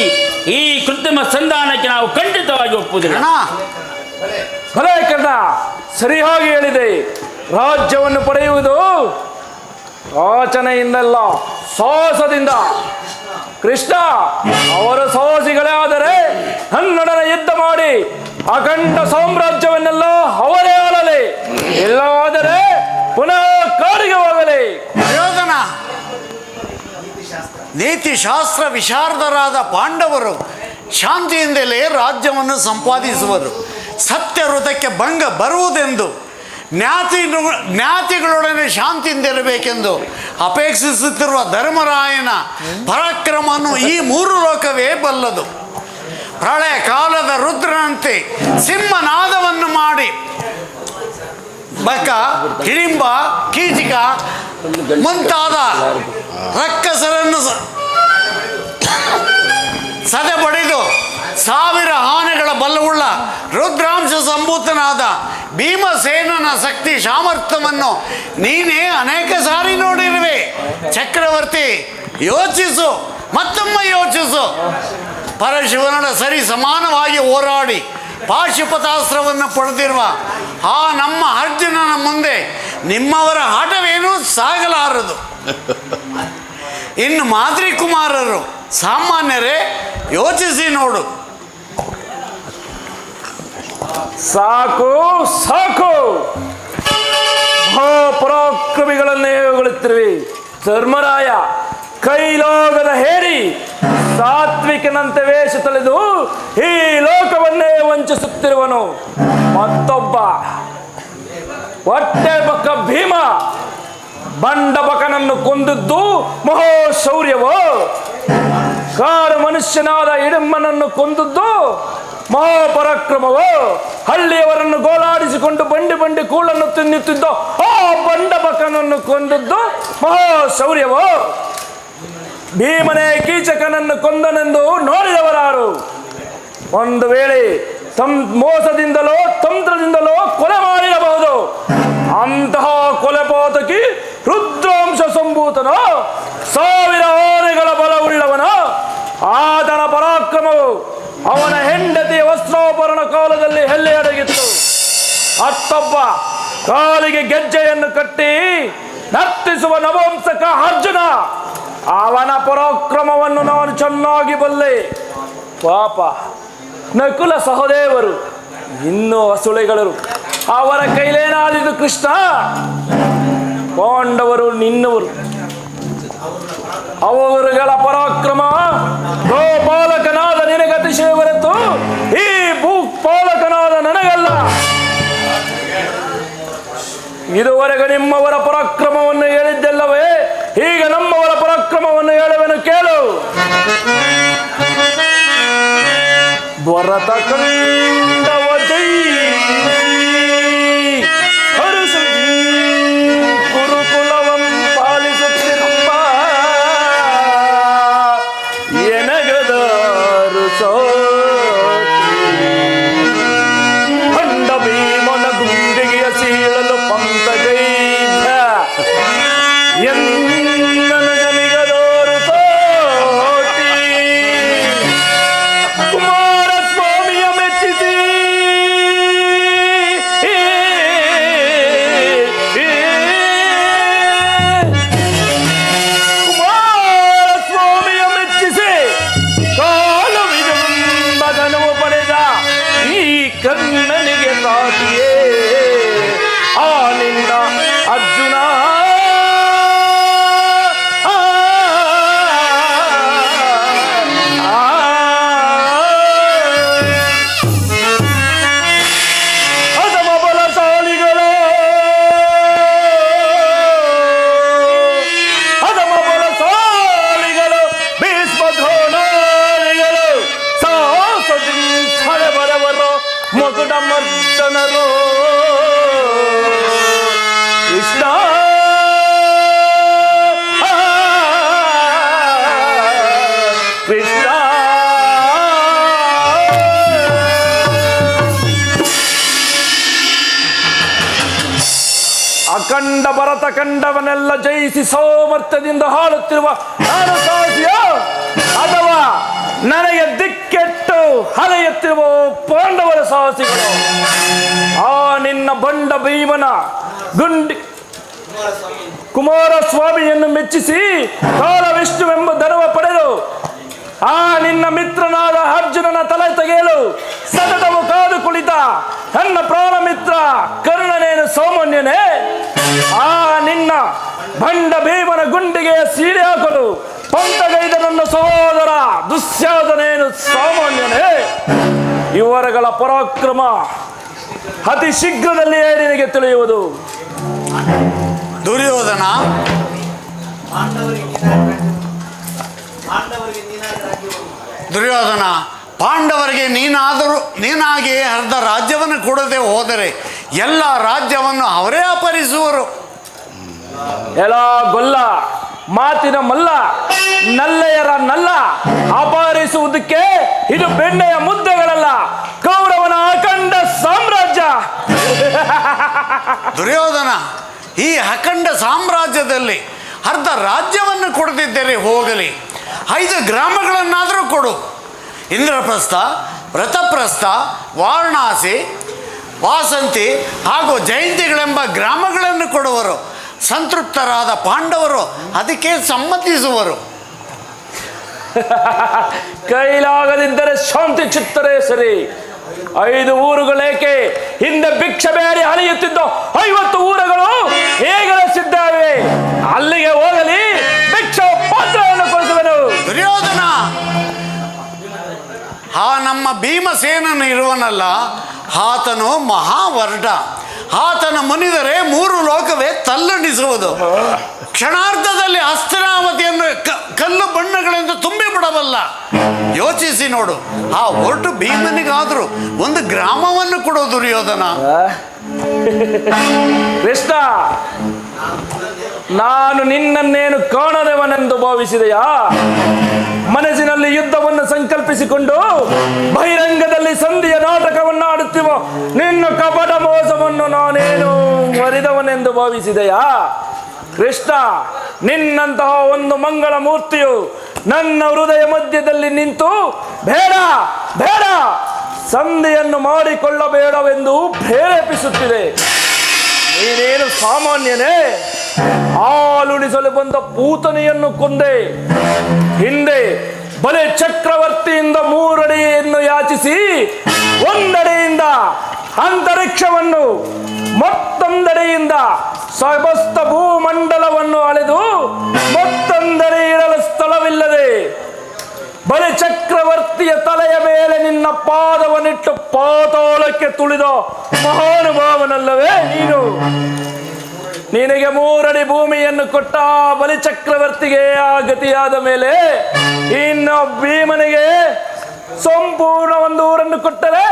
ಈ ಕೃತ್ರಿಮ ಸಂಧಾನಕ್ಕೆ ನಾವು ಖಂಡಿತವಾಗಿ ಒಪ್ಪುವುದಿಲ್ಲ. ಭಲೇ ಕರ್ಣ, ಸರಿಯಾಗಿ ಹೇಳಿದೆ. ರಾಜ್ಯವನ್ನು ಪಡೆಯುವುದು ಆಚನೆಯಿಂದಲ್ಲ, ಸಾಹಸದಿಂದ. ಕೃಷ್ಣ, ಅವರು ಸಾಹಸಿಗಳೇ ಆದರೆ ನನ್ನೊಡನೆ ಯುದ್ಧ ಮಾಡಿ ಅಖಂಡ ಸಾಮ್ರಾಜ್ಯವನ್ನೆಲ್ಲ ಅವರೇ ಆಳಲಿ, ಇಲ್ಲವಾದರೆ ಪುನಃ ಕಾಡಿಗೆ ಹೋಗಲಿ. ಪ್ರಯೋಜನ ನೀತಿಶಾಸ್ತ್ರ ವಿಶಾರದರಾದ ಪಾಂಡವರು ಶಾಂತಿಯಿಂದಲೇ ರಾಜ್ಯವನ್ನು ಸಂಪಾದಿಸುವರು. ಸತ್ಯ ಹೃದಯಕ್ಕೆ ಭಂಗ ಬರುವುದೆಂದು ಜ್ಞಾತಿಗಳೊಡನೆ ಶಾಂತಿಯಿಂದಿರಬೇಕೆಂದು ಅಪೇಕ್ಷಿಸುತ್ತಿರುವ ಧರ್ಮರಾಯನ ಪರಾಕ್ರಮವನ್ನು ಈ ಮೂರು ಲೋಕವೇ ಬಲ್ಲದು. ಪ್ರಳಯ ಕಾಲದ ರುದ್ರನಂತೆ ಸಿಂಹನಾದವನ್ನು ಮಾಡಿ ಬಕ, ಹಿಡಿಂಬ, ಕೀಚಕ ಮುಂತಾದ ರಕ್ಕಸರನ್ನು ಸದೆಬಡಿದು ಸಾವಿರ ಆನೆಗಳ ಬಲವುಳ್ಳ ರುದ್ರಾಂಶ ಸಂಭೂತನಾದ ಭೀಮಸೇನನ ಶಕ್ತಿ ಸಾಮರ್ಥ್ಯವನ್ನು ನೀನೇ ಅನೇಕ ಸಾರಿ ನೋಡಿರುವೆ. ಚಕ್ರವರ್ತಿ, ಯೋಚಿಸು, ಮತ್ತೊಮ್ಮೆ ಯೋಚಿಸು. ಪರಶಿವನ ಸರಿ ಸಮಾನವಾಗಿ ಹೋರಾಡಿ ಪಾಶುಪತಾಸ್ತ್ರವನ್ನು ಪಡೆದಿರುವ ಆ ನಮ್ಮ ಅರ್ಜುನನ ಮುಂದೆ ನಿಮ್ಮವರ ಆಟವೇನೂ ಸಾಗಲಾರದು. ಇನ್ನು ಮಾದ್ರಿ ಕುಮಾರರು ಸಾಮಾನ್ಯರೇ, ಯೋಚಿಸಿ ನೋಡು. ಸಾಕು ಸಾಕು, ಮಹಾಪರಾಕ್ರಮಿಗಳನ್ನೇ ಹೊಗಳುತ್ತಿರುವೆ. ಧರ್ಮರಾಯ, ಕೈಲೋಗದ ಹೇರಿ ಸಾತ್ವಿಕನಂತೆ ವೇಷ ತಳೆದು ಈ ಲೋಕವನ್ನೇ ವಂಚಿಸುತ್ತಿರುವನು. ಮತ್ತೊಬ್ಬ ಹೊಟ್ಟೆ ಬಕ್ಕ ಭೀಮ ಬಂಡಬಕನನ್ನು ಕೊಂದದ್ದು ಮಹಾಶೌರ್ಯವೋ? ಕಾಡು ಮನುಷ್ಯನಾದ ಹಿಡಿಂಬನನ್ನು ಕೊಂದದ್ದು ಮಹಾಪರಾಕ್ರಮವೋ? ಹಳ್ಳಿಯವರನ್ನು ಗೋಳಾಡಿಸಿಕೊಂಡು ಬಂಡಿ ಬಂಡಿ ಕೂಳನ್ನು ತಿನ್ನುತ್ತಿದ್ದೋ ಆ ಬಂಡಬಕನನ್ನು ಕೊಂದದ್ದು ಮಹಾಶೌರ್ಯವೋ? ಭೀಮನೇ ಕೀಚಕನನ್ನು ಕೊಂದನೆಂದು ನೋಡಿದವರಾರು? ಒಂದು ವೇಳೆ ಮೋಸದಿಂದಲೋ ತಂತ್ರದಿಂದಲೋ ಕೊಲೆ ಮಾಡಿರಬಹುದು. ಅಂತಹ ಕೊಲೆಪಾತಕಿ ರುದ್ರಾಂಶ ಸಂಭೂತನ, ಸಾವಿರ ಆನೆಗಳ ಬಲವುಳ್ಳವನ. ಆತನ ಪರಾಕ್ರಮವು ಅವನ ಹೆಂಡತಿಯ ವಸ್ತ್ರಾಭರಣ ಕಾಲದಲ್ಲಿ ಎಲ್ಲೆಯಡಗಿತ್ತು. ಮತ್ತೊಬ್ಬ ಕಾಲಿಗೆ ಗೆಜ್ಜೆಯನ್ನು ಕಟ್ಟಿ ನರ್ತಿಸುವ ನವಂಸಕ ಅರ್ಜುನ, ಅವನ ಪರಾಕ್ರಮವನ್ನು ನಾನು ಚೆನ್ನಾಗಿ ಬಲ್ಲೆ. ಪಾಪ ನಕುಲ ಸಹದೇವರು ಇನ್ನೂ ಅಸುಳೆಗಳು, ಅವರ ಕೈಲೇನಾದಿದು ಕೃಷ್ಣ? ಪಾಂಡವರು ನಿನ್ನವರು, ಅವರುಗಳ ಪರಾಕ್ರಮ ಗೋಪಾಲಕನಾದ ನಿನಗೆ ಅತಿಶಯ ಹೊರತು ಈ ಭೂಪಾಲಕನಾದ ನನಗಲ್ಲ. ಇದುವರೆಗೆ ನಿಮ್ಮವರ ಪರಾಕ್ರಮವನ್ನು ಹೇಳಿದ್ದಲ್ಲವೇ? ಈಗ ನಮ್ಮವರ ಪರಾಕ್ರಮವನ್ನು ಹೇಳುವೆನು, ಕೇಳು. ಭರತ ಕಂಡವ ಜೈ ಹರುಷ ಗುರುಕುಲವಂ ಪಾಲಿಸುತ್ತಿರುವ ಎನಗದಾರು ಖಂಡ ಭೀಮನ ಗುಂಡಿಗೆಯ ಸೀಳಲು ಪಂಕಜೈಭ್ಯ ಎನ್ನನಿಗದೋರು ಸೋಟಿ ಕುಮಾರಸ್ವಾಮಿಯ ಮೆಚ್ಚಿಸಿ ಅಖಂಡ ಭರತ ಖಂಡವನ್ನೆಲ್ಲ ಜಯಿಸಿ ಸಾಮರ್ಥ್ಯದಿಂದ ಆಳುತ್ತಿರುವ ನಾನು ಸಾಹಸಿಯೋ ಅಥವಾ ನನಗೆ ದಿಕ್ಕೆಟ್ಟು ಅಲೆಯುತ್ತಿರುವ ಪಾಂಡವರ ಸಾಹಸಿಗಳು? ಆ ನಿನ್ನ ಬಂಡ ಭೀಮನ ಕುಮಾರಸ್ವಾಮಿಯನ್ನು ಮೆಚ್ಚಿಸಿ ಕಾಲ ವಿಷ್ಣುವೆಂಬ ಧನವ ಪಡೆದು ಆ ನಿನ್ನ ಮಿತ್ರನಾದ ಅರ್ಜುನನ ತಲೆ ತೆಗೆಯಲು ಸತತವು ಕಾದು ಕುಳಿತ ನನ್ನ ಪ್ರಾಣ ಮಿತ್ರ ಕರ್ಣನೇನು ಸಾಮಾನ್ಯನೇ? ಆ ನಿನ್ನ ಬಂಡ ಭೀಮನ ಗುಂಡಿಗೆ ಸೀರೆ ಹಾಕಲು ಪಂಥಗೈದ ನನ್ನ ಸಹೋದರ ದುಶ್ಯಾಸನೇನು ಸಾಮಾನ್ಯನೇ? ಇವರುಗಳ ಪರಾಕ್ರಮ ಅತಿ ಶೀಘ್ರದಲ್ಲಿಯೇ ನಿನಗೆ ತಿಳಿಯುವುದು. ದುರ್ಯೋಧನ, ದುರ್ಯೋಧನ, ಪಾಂಡವರಿಗೆ ನೀನಾಗಿ ಅರ್ಧ ರಾಜ್ಯವನ್ನು ಕೊಡದೆ ಹೋದರೆ ಎಲ್ಲ ರಾಜ್ಯವನ್ನು ಅವರೇ ಅಪಹರಿಸುವರು. ಎಲ್ಲ ಗೊಲ್ಲ, ಮಾತಿನ ಮಲ್ಲ, ನಲ್ಲೆಯರ ನಲ್ಲ. ಅಪಹರಿಸುವುದಕ್ಕೆ ಇದು ಬೆಣ್ಣೆಯ ಮುದ್ದೆಗಳಲ್ಲ, ಕೌರವನ ಅಖಂಡ ಸಾಮ್ರಾಜ್ಯ. ದುರ್ಯೋಧನ, ಈ ಅಖಂಡ ಸಾಮ್ರಾಜ್ಯದಲ್ಲಿ ಅರ್ಧ ರಾಜ್ಯವನ್ನು ಕೊಡದಿದ್ದರೆ ಹೋಗಲಿ, 5 ಗ್ರಾಮಗಳನ್ನಾದರೂ ಕೊಡು. ಇಂದ್ರಪ್ರಸ್ಥ, ವ್ರತಪ್ರಸ್ಥ, ವಾರಣಾಸಿ, ವಾಸಂತಿ ಹಾಗೂ ಜಯಂತಿಗಳೆಂಬ ಗ್ರಾಮಗಳನ್ನು ಕೊಡುವರು. ಸಂತೃಪ್ತರಾದ ಪಾಂಡವರು ಅದಕ್ಕೆ ಸಮ್ಮತಿಸುವರು. ಕೈಲಾಗದಿದ್ದರೆ ಶಾಂತಿ ಚಿತ್ತರೇ ಸರಿ. 5 ಊರುಗಳೇಕೆ? ಹಿಂದೆ ಭಿಕ್ಷೆ ಬೇಡಿ ಅಲೆಯುತ್ತಿದ್ದ 50 ಊರುಗಳು ಹೇಗಲಿಸಿದ್ದಾವೆ. ಅಲ್ಲಿಗೆ ಹೋಗಲಿ, ಭಿಕ್ಷಾ ಪಾತ್ರವನ್ನು ಕೊಡಿಸುವೆನು. ದುರ್ಯೋಧನ, ಆ ನಮ್ಮ ಭೀಮಸೇನನು ಇರುವನಲ್ಲ, ಆತನು ಮಹಾವರ್ಡ. ಆತನ ಮುನಿದರೆ 3 ಲೋಕವೇ ತಲ್ಲಣಿಸುವುದು. ಕ್ಷಣಾರ್ಧದಲ್ಲಿ ಹಸ್ತಿನಾವತಿಯನ್ನು ಕಲ್ಲು ಬಣ್ಣಗಳಿಂದ ತುಂಬಿ ಬಿಡಬಲ್ಲ. ಯೋಚಿಸಿ ನೋಡು, ಆ ಒರಟು ಭೀಮನಿಗಾದರೂ ಒಂದು ಗ್ರಾಮವನ್ನು ಕೊಡು ದುರ್ಯೋಧನ. ಕೃಷ್ಣ, ನಾನು ನಿನ್ನನ್ನೇನು ಕಾಣದವನೆಂದು ಭಾವಿಸಿದೆಯಾ? ಮನಸ್ಸಿನಲ್ಲಿ ಯುದ್ಧವನ್ನು ಸಂಕಲ್ಪಿಸಿಕೊಂಡು ಬಹಿರಂಗದಲ್ಲಿ ಸಂಧಿಯ ನಾಟಕವನ್ನು ಆಡುತ್ತಿವ ನಿನ್ನ ಕಪಟ ಮೋಸವನ್ನು ನಾನೇನು ಮರಿದವನೆಂದು ಭಾವಿಸಿದೆಯಾ? ಕೃಷ್ಣ, ನಿನ್ನಂತಹ ಒಂದು ಮಂಗಳ ಮೂರ್ತಿಯು ನನ್ನ ಹೃದಯ ಮಧ್ಯದಲ್ಲಿ ನಿಂತು ಬೇಡ ಬೇಡ ಸಂಧಿಯನ್ನು ಮಾಡಿಕೊಳ್ಳಬೇಡವೆಂದು ಪ್ರೇರೇಪಿಸುತ್ತಿದೆ. ನೀನೇನು ಸಾಮಾನ್ಯನೇ? ಹಾಲುಣಿಸಲು ಬಂದ ಪೂತನೆಯನ್ನು ಕೊಂದೆ. ಹಿಂದೆ ಬಲೆ ಚಕ್ರವರ್ತಿಯಿಂದ 3 ಅಡಿಯನ್ನು ಯಾಚಿಸಿ 1 ಅಡಿಯಿಂದ ಅಂತರಿಕ್ಷವನ್ನು, ಮತ್ತೊಂದೆಡೆಯಿಂದ ಸಮಸ್ತ ಭೂಮಂಡಲವನ್ನು ಅಳೆದು ಮತ್ತೊಂದೆಡೆ ಇರಲು ಸ್ಥಳವಿಲ್ಲದೆ ಬಲೆ ಚಕ್ರವರ್ತಿಯ ತಲೆಯ ಮೇಲೆ ನಿನ್ನ ಪಾದವನ್ನಿಟ್ಟು ಪಾತಾಳಕ್ಕೆ ತುಳಿದ ಮಹಾನುಭಾವನಲ್ಲವೇ ನೀನು? ನಿನಗೆ 3 ಅಡಿ ಭೂಮಿಯನ್ನು ಕೊಟ್ಟ ಬಲಿಚಕ್ರವರ್ತಿಗೆ ಆ ಗತಿಯಾದ ಮೇಲೆ ಇನ್ನು ಭೀಮನಿಗೆ ಸಂಪೂರ್ಣ 1 ಊರನ್ನು ಕೊಟ್ಟರೆ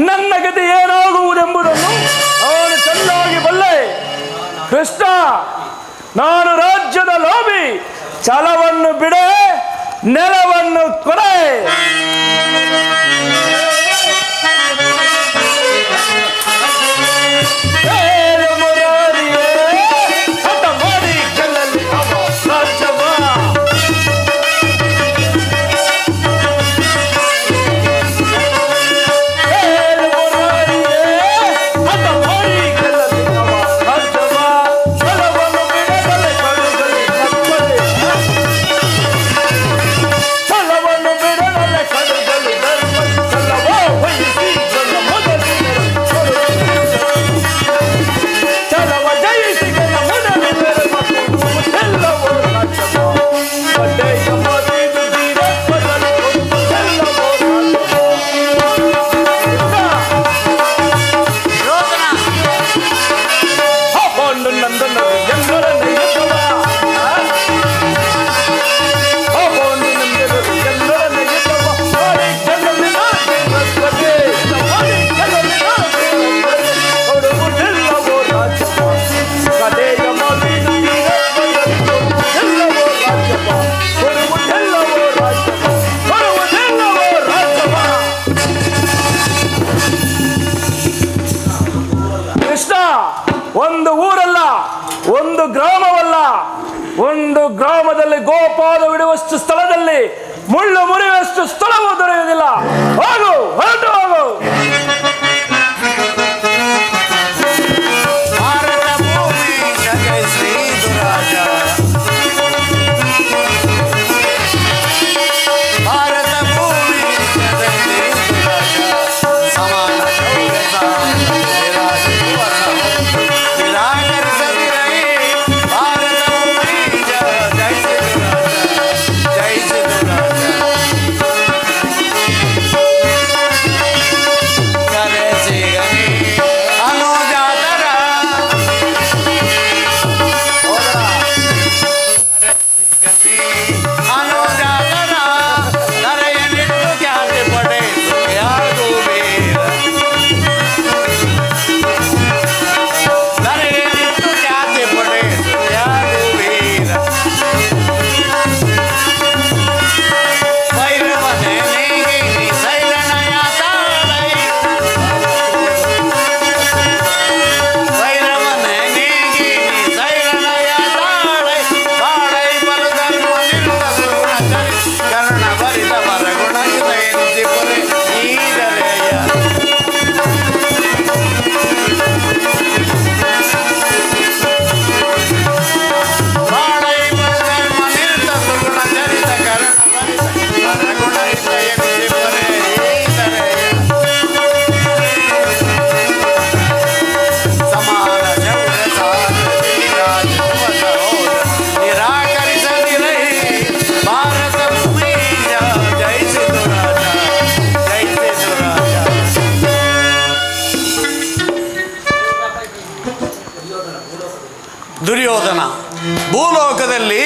ನನ್ನ ಗತಿ ಏನಾಗುವುದೆಂಬುದನ್ನು ನಾನು ಚೆನ್ನಾಗಿ ಬಲ್ಲೆ. ಕೃಷ್ಣ, ನಾನು ರಾಜ್ಯದ ಲೋಭಿ. ಛಲವನ್ನು ಬಿಡೆ, ನೆಲವನ್ನು ಕೊಡೆ. ಛಲವನ್ನು ಬಿಡಲೇ ಕಡುಗಲು ಮುಳ್ಳು ಮುರಿಯುವಷ್ಟು ಸ್ಥಳವೂ ದೊರೆಯುವುದಿಲ್ಲ. ಹೋಗು, ಹೊರಟು ಹೋಗು. ಭಾರತ ಭೂಮಿ ಜಯ ಶ್ರೀ ದುರಾಜ. ಭಾರತ ಭೂಮಿ ಜಯ ಶ್ರೀ ದುರಾಜ. ಸಮಾನ ನಿರಾಕರಿಸದಿರೈ. ಭಾರತ ಭೂಮಿ ಜಯ ಶ್ರೀ ದುರಾಜ. ಜಯ ಶ್ರೀ ದುರಾಜ. ಅನುಜಾತರ ಅನುಜಾತರ ನರೆಯನಿಟ್ಟು ಖ್ಯಾತಿ ಪಡೆ ಯಾರು ಬೇರ. ನರೆಯನಿಟ್ಟು ಖ್ಯಾತಿ ಪಡೆ ಯಾರು ಬೇರ. ಭೈರವನೇ ನೀಗಿ ಶೈಲನಯ ತಾಳೈ. ಭೈರವನೇ ನೀಗಿ ಶೈಲನಯ ತಾಳೈ. ತಾಳೈ ಬಲು ಧರ್ಮ ನಿರುತ ಸುಗುಣ ಚರಿ. ಕರ್ಣ ಭರಿತ ವರ ಗುಣ ಎನಿಸಿ ಪೊರೆ ಈದರೆಯ. ತಾಳೈ ಬಲು ಧರ್ಮ ನಿರುತ ಸುಗುಣ ಚರಿತ. ಕರ್ಣ ಭರಿತ ವರ ಗುಣ ಎನಿಸಿ ಪೊರೆ ಈದರೆಯ. ಸಮಾನ ಶೌರ್ಯ ನಿರಾಕರಿಸದಿರೈ. ಭಾರತ ಭೂಮಿ ಜಯ ಶ್ರೀ ದುರಾಜ. ಜಯ ಶ್ರೀ ದುರಾಜ. ದುರ್ಯೋಧನ ಭೂಲೋಕದಲ್ಲಿ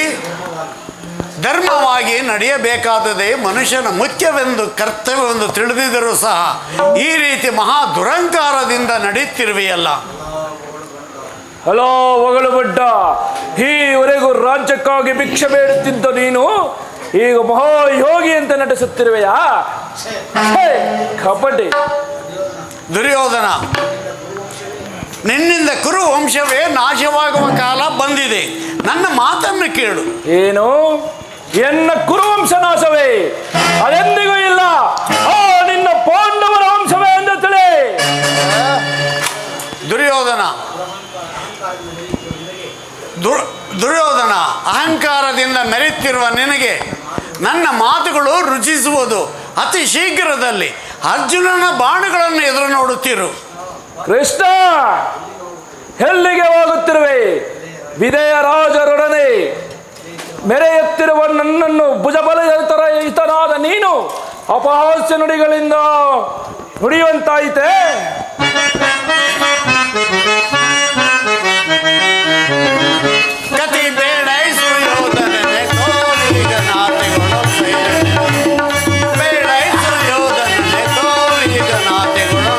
ಧರ್ಮವಾಗಿ ನಡೆಯಬೇಕಾದದೇ ಮನುಷ್ಯನ ಮುಖ್ಯವೆಂದು ಕರ್ತವ್ಯವೆಂದು ತಿಳಿದಿದ್ದರೂ ಸಹ ಈ ರೀತಿ ಮಹಾ ದುರಂಕಾರದಿಂದ ನಡೆಯುತ್ತಿರುವೆಯಲ್ಲ. ಹಲೋ ಒಗಳು ಬಡ್ಡ, ಈವರೆಗೂ ರಾಜ್ಯಕ್ಕಾಗಿ ಭಿಕ್ಷೆ ಬೇಡುತ್ತಿದ್ದ ನೀನು ಈಗ ಮಹಾಯೋಗಿ ಅಂತ ನಟಿಸುತ್ತಿರುವೆಯಾ? ಹೇ, ಕಬಡ್ಡಿ. ದುರ್ಯೋಧನ, ನಿನ್ನಿಂದ ಕುರು ವಂಶವೇ ನಾಶವಾಗುವ ಕಾಲ ಬಂದಿದೆ. ನನ್ನ ಮಾತನ್ನು ಕೇಳು. ಏನು? ಎನ್ನ ಕುರುವಂಶ ನಾಶವೇ? ಅದೆಂದಿಗೂ ಇಲ್ಲ. ಆ ನಿನ್ನ ಪಾಂಡವರ ವಂಶವೇ ಎಂದು ತಿಳಿ. ದುರ್ಯೋಧನ ದುರ್ಯೋಧನ ಅಹಂಕಾರದಿಂದ ಮೆರೆಯುತ್ತಿರುವ ನಿನಗೆ ನನ್ನ ಮಾತುಗಳು ರುಚಿಸುವುದು ಅತಿ ಶೀಘ್ರದಲ್ಲಿ. ಅರ್ಜುನನ ಬಾಣಗಳನ್ನು ಎದುರು ನೋಡುತ್ತಿರು. ಕೃಷ್ಣ, ಎಲ್ಲಿಗೆ ಹೋಗುತ್ತಿರುವೆ? ವಿದಯ ರಾಜರೊಡನೆ ಮೆರೆಯುತ್ತಿರುವ ನನ್ನನ್ನು ಭುಜಬಲತರ ಹಿತನಾದ ನೀನು ಅಪಹಾಸ್ಯ ನುಡಿಗಳಿಂದ ನುಡಿಯುವಂತಾಯಿತೆ. ಕತಿ ಬೇಡೈಸು ಯೋಧನೆ ತೋಲಿಗ ನಾತೆಗಳು ಬೇಡೈಸು ಯೋಧನೆ ತೋಲಿಗ ನಾತೆಗಳು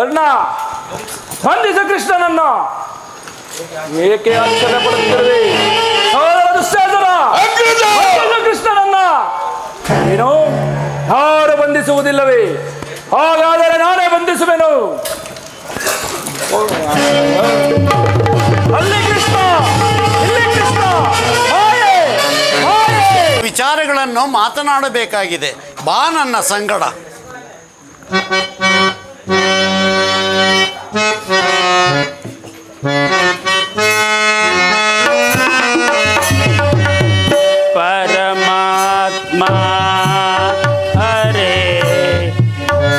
ಕರ್ಣ, ಬಂಧಿಸು ಕೃಷ್ಣನನ್ನು. ಏಕೆ ಆಶ್ಚರ್ಯ ಪಡುತ್ತಿರುವೆ? ದುಶ್ಯಾಸನ, ಬಂಧಿಸು ಕೃಷ್ಣನನ್ನ. ಏನು, ಯಾರು ಬಂಧಿಸುವುದಿಲ್ಲವೇ? ಹಾಗಾದರೆ ನಾನೇ ಬಂಧಿಸುವೆನು. ಅಲ್ಲಿ ಕೃಷ್ಣ, ಇಲ್ಲಿ ಕೃಷ್ಣ, ಮಾಯೆ, ಮಾಯೆ. ವಿಚಾರಗಳನ್ನು ಮಾತನಾಡಬೇಕಾಗಿದೆ. ಬಾ ನನ್ನ ಸಂಗಡ. ಪರಮಾತ್ಮ ಹರೇ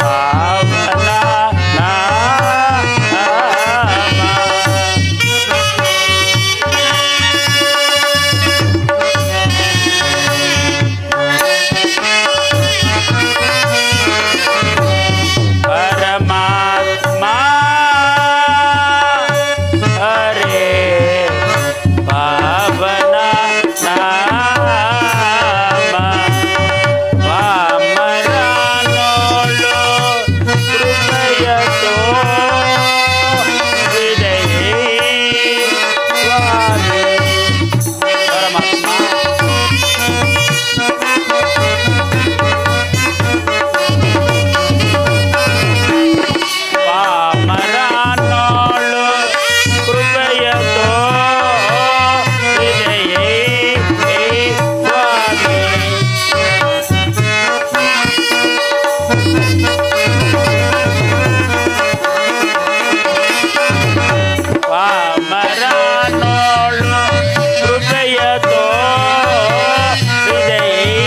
ಪಾವನ ನಾಮ. ಪರಮಾತ್ಮ ಹರೇ ಪಾವನ ನಾಮ. ವಾಮರನೋಳು ಕೃಪೆಯತೋ ಹೃದಯೇ ಸ್ವಾಮಿ. ಪರಮಾತ್ಮ ವಾಮರನೋಳು ಕೃಪೆಯತೋ ಹೃದಯೇ ಸ್ವಾಮಿ. ವಾಮರನೋಳು ಕೃಪೆಯತೋ ಹೃದಯೇ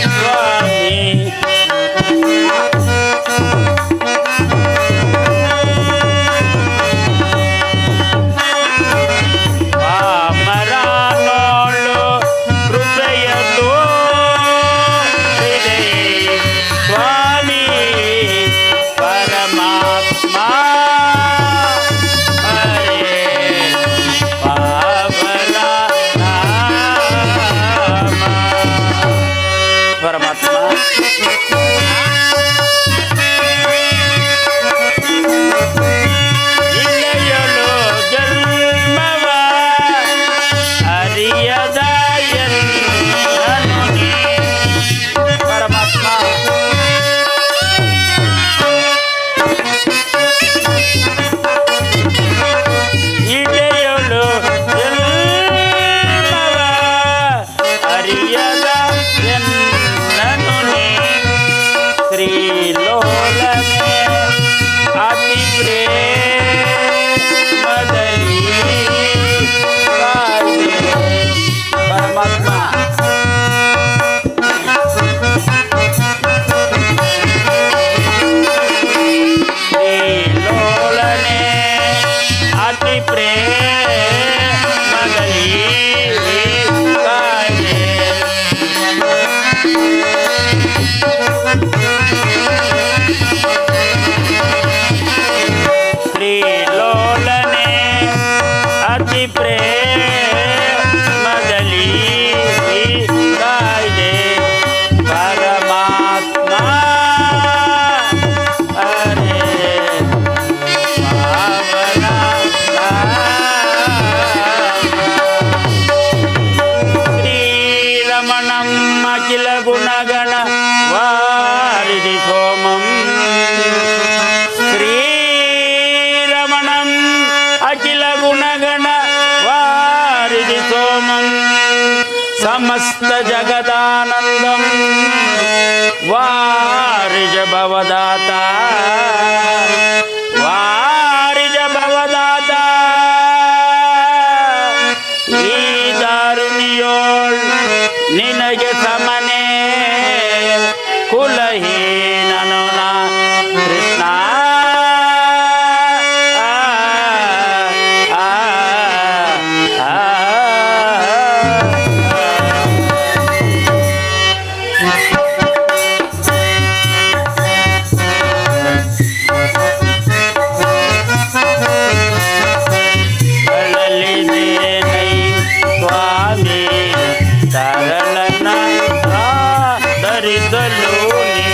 ಸ್ವಾಮಿ. ವಾಮರನೋಳು ಕೃಪೆಯತೋ ಹೃದಯೇ ಸ್ವಾಮಿ. ಪರಮಾತ್ಮ ಹರೇ ಪಾವನ ನಾಮ. ಪರಮಾತ್ಮ ಇಳೆಯಲು ಜನ್ಮವ ಅರಿಯದ ಎನ್ನನು ನೀ. ಪರಮಾತ್ಮ ಇಳೆಯಲು ಜನ್ಮವ ಅರಿಯದ ಎನ್ನನು ನೀ. ಶ್ರೀಲೋಲನೆ ಅತಿ ಪ್ರೇಮದಲ್ಲಿ ಕಾಯ್ದೆ. ಪರಮಾತ್ಮ ಶ್ರೀಲೋಲನೆ ಅತಿ ಪ್ರೇಮದಲ್ಲಿ ಕಾಯ್ದೆ. ಶ್ರೀಲೋಲನೆ ಅತಿ ಪ್ರೇಮದಲ್ಲಿ ಕಾಯ್ದೆ. ಪರಮಾತ್ಮ ಹರೇ ಪಾವನ ಶ್ರೀರಮಣಂ ಅಖಿಲ ಗುಣಗಣ ವಾರಿಧಿ ಸೋಮಂ. ಶ್ರೀರಮಣಂ ಅಖಿಲ ಗುಣಗಣ ವಾರಿಧಿ ಸೋಮಂ. ಸಮಸ್ತ ಜಗದಾನಂದಂ ವಾರಿಜ ಭವದಾತ. ವಾರಿಜ ಭವದಾತ ಈ ದಾರುಣಿಯೋಳ್ ನಿನಗೆ ಸಮನೆ ಕುಲಹೀನನು ನಾ ಕೃಷ್ಣ. ಧರಿಸಲು ನೀ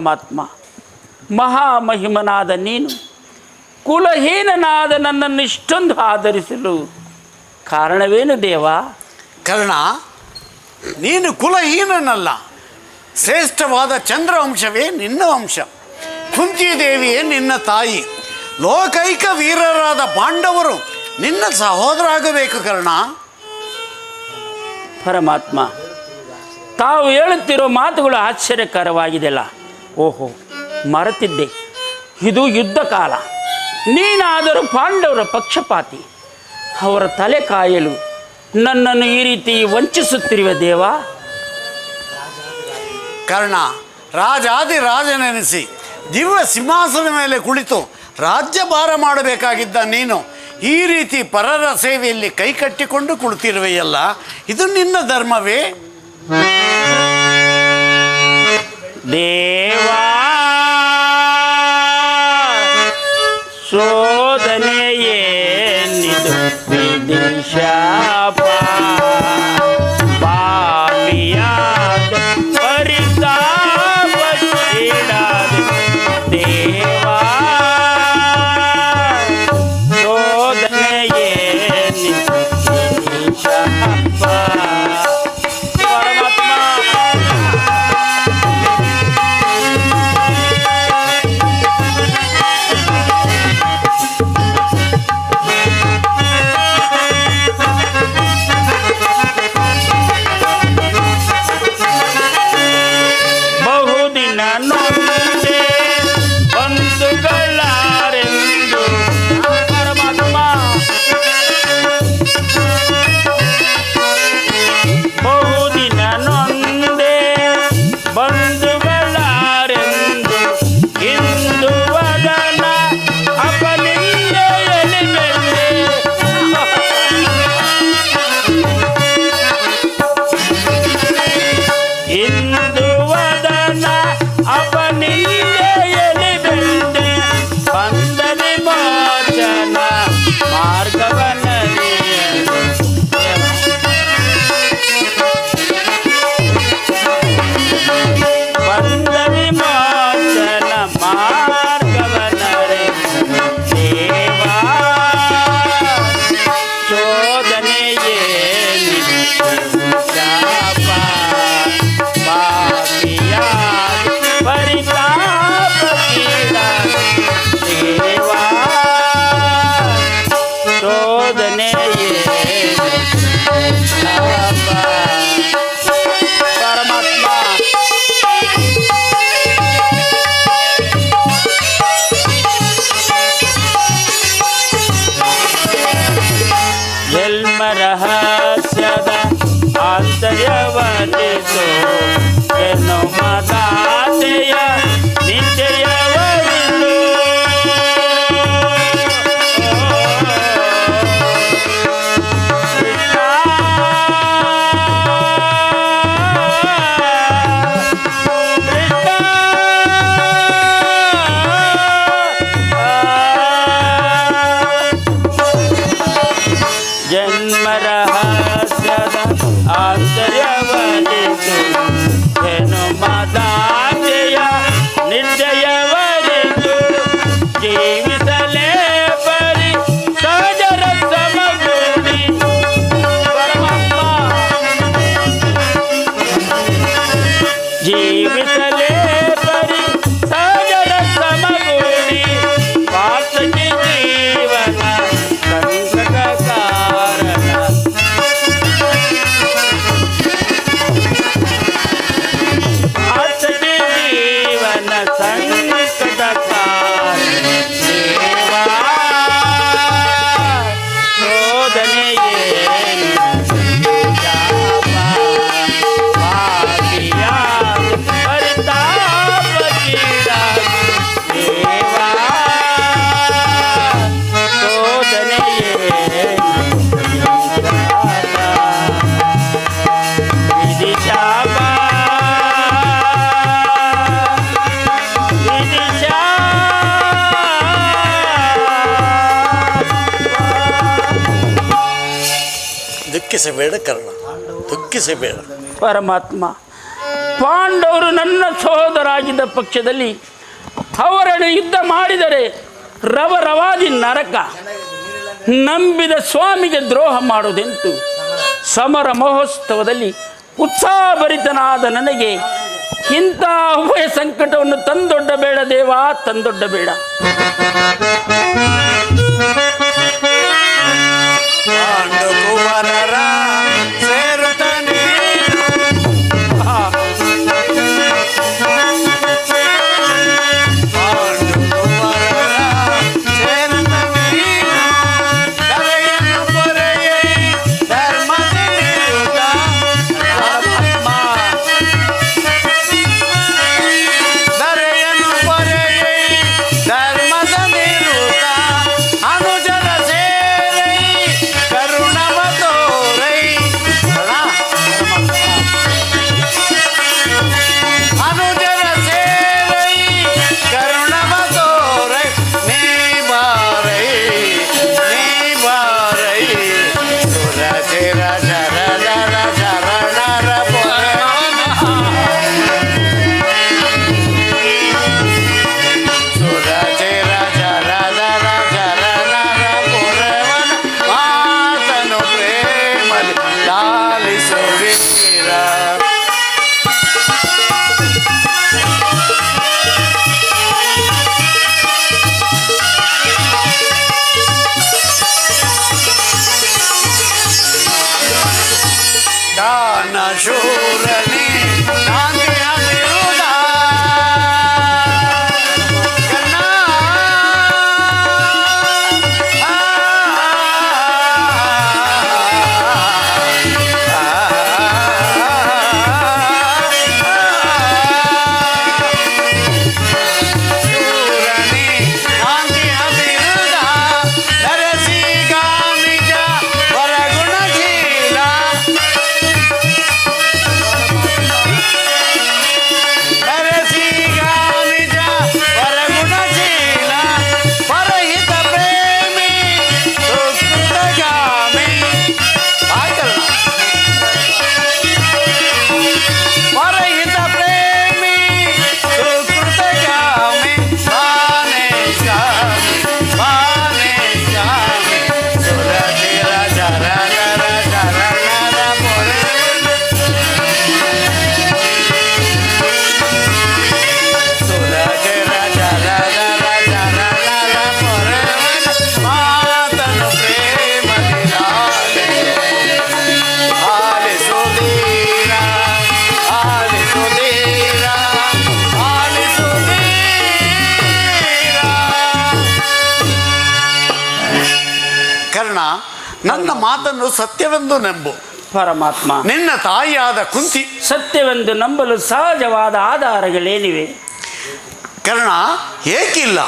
ಪರಮಾತ್ಮ, ಮಹಾಮಹಿಮನಾದ ನೀನು ಕುಲಹೀನನಾದ ನನ್ನನ್ನು ಇಷ್ಟೊಂದು ಆಧರಿಸಲು ಕಾರಣವೇನು ದೇವ? ಕರ್ಣ, ನೀನು ಕುಲಹೀನನಲ್ಲ. ಶ್ರೇಷ್ಠವಾದ ಚಂದ್ರವಂಶವೇ ನಿನ್ನ ವಂಶ. ಕುಂತಿದೇವಿಯೇ ನಿನ್ನ ತಾಯಿ. ಲೋಕೈಕ ವೀರರಾದ ಪಾಂಡವರು ನಿನ್ನ ಸಹೋದರ ಆಗಬೇಕು ಕರ್ಣ. ಪರಮಾತ್ಮ, ತಾವು ಹೇಳುತ್ತಿರೋ ಮಾತುಗಳು ಆಶ್ಚರ್ಯಕರವಾಗಿದೆಯಲ್ಲ. ಓಹೋ, ಮರೆತಿದ್ದೆ, ಇದು ಯುದ್ಧ ಕಾಲ. ನೀನಾದರೂ ಪಾಂಡವರ ಪಕ್ಷಪಾತಿ. ಅವರ ತಲೆ ಕಾಯಲು ನನ್ನನ್ನು ಈ ರೀತಿ ವಂಚಿಸುತ್ತಿರುವ ದೇವ? ಕರ್ಣ, ರಾಜಾದಿರಾಜನೆನಿಸಿ ದಿವ್ಯ ಸಿಂಹಾಸನ ಮೇಲೆ ಕುಳಿತು ರಾಜ್ಯಭಾರ ಮಾಡಬೇಕಾಗಿದ್ದ ನೀನು ಈ ರೀತಿ ಪರರ ಸೇವೆಯಲ್ಲಿ ಕೈ ಕಟ್ಟಿಕೊಂಡು ಕುಳಿತಿರುವೆಯಲ್ಲ, ಇದು ನಿನ್ನ ಧರ್ಮವೇ? ದೇವಾ, ಶೋಧನೆಯೇನಿದು ವಿಧಿಶಾಪ, ಪಾಪಿಯಾದ ಪರಿತಾಪ ಶೀಡಾದ ದೇವಾ, ಶೋಧನೆಯೇನಿದು ವಿಧಿಶಾಪ. ಪರಮಾತ್ಮ, ಬಹುದಿನ ನೊಂದೆ ಬಂಧುಗಳಾರೆಂದು. ಪರಮಾತ್ಮ, ಬಹುದಿನ ನೊಂದೆ ಬಂಧುಗಳಾರೆಂದು ಇಂದು ವದನ ಅಪನಿಂದೆಯಲ್ಲಿ ಬೆಳ್ಳೆ. ಇಂದು ವದನ ಅಪನಿಂದೆಯಲ್ಲಿ ಬೆಳ್ಳೆ, ಬಂದ ವಿಮೋಚನ ಮಾರ್ಗವನ್ನರಿಯಲು. ಬಂದ ವಿಮೋಚನ ಮಾರ್ಗವನ್ನರಿಯಲು ದೇವಾ, ಶೋಧನೆಯೇನಿದು ಶಾಪ, ಪಾಪಿಯಾದ ಪರಿತಾಪಕ್ಕೀಡಾದ ದೇವಾ, ಶೋಧನೆಯೇನಿದು ಶಾಪ. ಪರಮಾತ್ಮ, ಜನ್ಮ ರಹಸ್ಯದ ಆಂತರ್ಯವರಿತು ಎನ್ನು ಮದಾತೆಯ ನಿತ್ಯವರಿತು. ಜನ್ಮ ರಹಸ್ಯದ ಆಂತರ್ಯವರಿತು ಏನು ಮದಾತೆಯ ನಿರ್ದಯವರಿತು. ಜೀವಿಸಲೇ ಬರಿ ಸಹಜರ ಸಮಗೂಡಿ. ಪರಮಾತ್ಮ, ಜೀವಿಸಲೇ ಬರಿ ಸಹಜರ ಸಮಗೂಡಿ, ವಾಸಕ್ಕೆ ಜೀವನ ಸಂಕಟ ಕಾರಣ. ವಾಸಕ್ಕೆ ಜೀವನ ಸಂಕಟ ಕಾರಣ ದೇವಾ, ಶೋಧನೆಯೇನಿದು ಶಾಪ, ಪಾಪಿಯಾದ ಪರಿತಾಪಕ್ಕೀಡಾದ ದೇವಾ, ಶೋಧನೆಯೇನಿದು ವಿಧಿಶಾಪ, ದುಃಖಿಸಬೇಡ ಕರ್ಣ, ದುಃಖಿಸಬೇಡ. ಪರಮಾತ್ಮ, ಪಾಂಡವರು ನನ್ನ ಸಹೋದರಾಗಿದ್ದ ಪಕ್ಷದಲ್ಲಿ ಅವರನ್ನು ಯುದ್ಧ ಮಾಡಿದರೆ ರವರವಾದಿ ನರಕ. ನಂಬಿದ ಸ್ವಾಮಿಗೆ ದ್ರೋಹ ಮಾಡುವುದೆಂತು? ಸಮರ ಮಹೋತ್ಸವದಲ್ಲಿ ಉತ್ಸಾಹಭರಿತನಾದ ನನಗೆ ಇಂಥ ಉಭಯ ಸಂಕಟವನ್ನು ತಂದೊಡ್ಡಬೇಡ ದೇವ, ತಂದೊಡ್ಡಬೇಡ. ಪಾಂಡುಕುಮಾರರ ಸೇರುತ್ತಾನೆ ಶೂರನೇ ನನ್ನ ಮಾತನ್ನು ಸತ್ಯವೆಂದು ನಂಬು. ಪರಮಾತ್ಮ, ನಿನ್ನ ತಾಯಿಯಾದ ಕುಂತಿ ಸತ್ಯವೆಂದು ನಂಬಲು ಸಹಜವಾದ ಆಧಾರಗಳೇನಿವೆ? ಕರ್ಣ, ಏಕಿಲ್ಲ?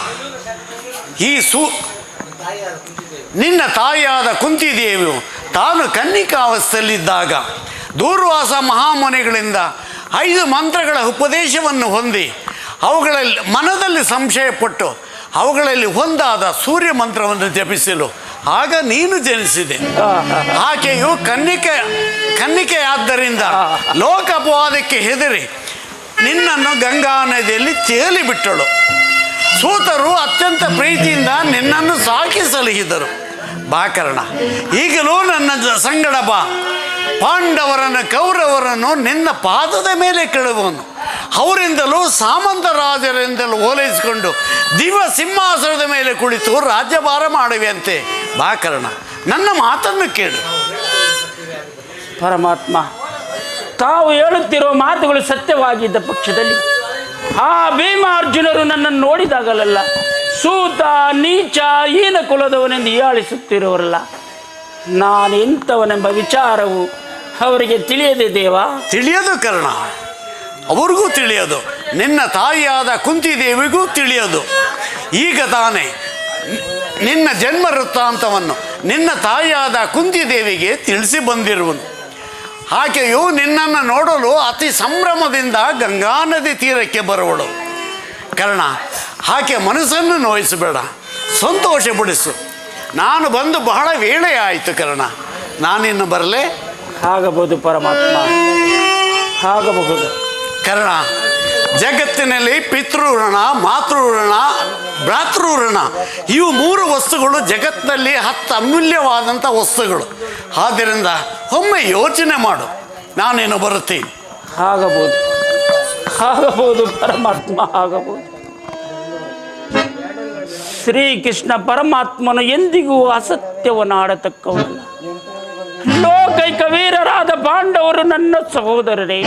ನಿನ್ನ ತಾಯಿಯಾದ ಕುಂತಿದೇವಿಯು ತಾನು ಕನ್ನಿಕಾವಸ್ಥೆಯಲ್ಲಿದ್ದಾಗ ದೂರ್ವಾಸ ಮಹಾಮುನಿಗಳಿಂದ 5 ಮಂತ್ರಗಳ ಉಪದೇಶವನ್ನು ಹೊಂದಿ ಅವುಗಳಲ್ಲಿ ಮನದಲ್ಲಿ ಸಂಶಯಪಟ್ಟು ಅವುಗಳಲ್ಲಿ ಒಂದಾದ ಸೂರ್ಯ ಮಂತ್ರವನ್ನು ಜಪಿಸಲು ಆಗ ನೀನು ಜನಿಸಿದೆ. ಆಕೆಯು ಕನ್ನಿಕೆಯಾದ್ದರಿಂದ ಲೋಕಪವಾದಕ್ಕೆ ಹೆದರಿ ನಿನ್ನನ್ನು ಗಂಗಾ ನದಿಯಲ್ಲಿ ತೇಲಿ ಬಿಟ್ಟಳು. ಸೂತರು ಅತ್ಯಂತ ಪ್ರೀತಿಯಿಂದ ನಿನ್ನನ್ನು ಸಾಕಿ ಸಲಹಿದರು. ಬಾ ಕರ್ಣ, ಈಗಲೂ ನನ್ನ ಸಂಗಡ ಬಾ. ಪಾಂಡವರನ್ನು ಕೌರವರನ್ನು ನಿನ್ನ ಪಾದದ ಮೇಲೆ ಕೆಳುವನು. ಅವರಿಂದಲೂ ಸಾಮಂತ ರಾಜರಿಂದಲೂ ಓಲೈಸಿಕೊಂಡು ದಿವ್ಯ ಸಿಂಹಾಸನದ ಮೇಲೆ ಕುಳಿತು ರಾಜ್ಯಭಾರ ಮಾಡುವೆಯಂತೆ. ಬಾ ಕರ್ಣ, ನನ್ನ ಮಾತನ್ನು ಕೇಳು. ಪರಮಾತ್ಮ, ತಾವು ಹೇಳುತ್ತಿರುವ ಮಾತುಗಳು ಸತ್ಯವಾಗಿದ್ದ ಪಕ್ಷದಲ್ಲಿ ಆ ಭೀಮಾರ್ಜುನರು ನನ್ನನ್ನು ನೋಡಿದಾಗಲಲ್ಲ ಸೂತ, ನೀಚ, ಹೀನ ಕುಲದವನೆಂದು ಹೀಯಾಳಿಸುತ್ತಿರುವರಲ್ಲ. ನಾನೆಂಥವನೆಂಬ ವಿಚಾರವು ಅವರಿಗೆ ತಿಳಿಯದೆ ದೇವ? ತಿಳಿಯದು ಕರ್ಣ, ಅವ್ರಿಗೂ ತಿಳಿಯೋದು, ನಿನ್ನ ತಾಯಿಯಾದ ಕುಂತಿದೇವಿಗೂ ತಿಳಿಯೋದು. ಈಗ ತಾನೇ ನಿನ್ನ ಜನ್ಮ ವೃತ್ತಾಂತವನ್ನು ನಿನ್ನ ತಾಯಿಯಾದ ಕುಂತಿದೇವಿಗೆ ತಿಳಿಸಿ ಬಂದಿರುವನು. ಆಕೆಯು ನಿನ್ನನ್ನು ನೋಡಲು ಅತಿ ಸಂಭ್ರಮದಿಂದ ಗಂಗಾ ನದಿ ತೀರಕ್ಕೆ ಬರುವಳು. ಕರ್ಣ, ಆಕೆ ಮನಸ್ಸನ್ನು ನೋಯಿಸಬೇಡ, ಸಂತೋಷಪಡಿಸು. ನಾನು ಬಂದು ಬಹಳ ವೇಳೆ ಆಯಿತು ಕರ್ಣ, ನಾನಿನ್ನು ಬರಲೇ? ಆಗಬಹುದು ಪರಮಾತ್ಮ, ಆಗಬಹುದು. ಕರ್ಣ, ಜಗತ್ತಿನಲ್ಲಿ ಪಿತೃಋಣ, ಮಾತೃಋಣ, ಭ್ರಾತೃಋಣ ಇವು 3 ವಸ್ತುಗಳು ಜಗತ್ತಿನಲ್ಲಿ 10 ಅಮೂಲ್ಯವಾದಂಥ ವಸ್ತುಗಳು. ಆದ್ದರಿಂದ ಒಮ್ಮೆ ಯೋಚನೆ ಮಾಡು, ನಾನೇನು ಬರುತ್ತೀನಿ. ಆಗಬಹುದು ಪರಮಾತ್ಮ, ಆಗಬಹುದು. ಶ್ರೀಕೃಷ್ಣ ಪರಮಾತ್ಮನು ಎಂದಿಗೂ ಅಸತ್ಯವನ್ನಾಡತಕ್ಕವನಲ್ಲ. ಲೋಕೈಕ ವೀರರಾದ ಪಾಂಡವರು ನನ್ನ ಸಹೋದರರೇ.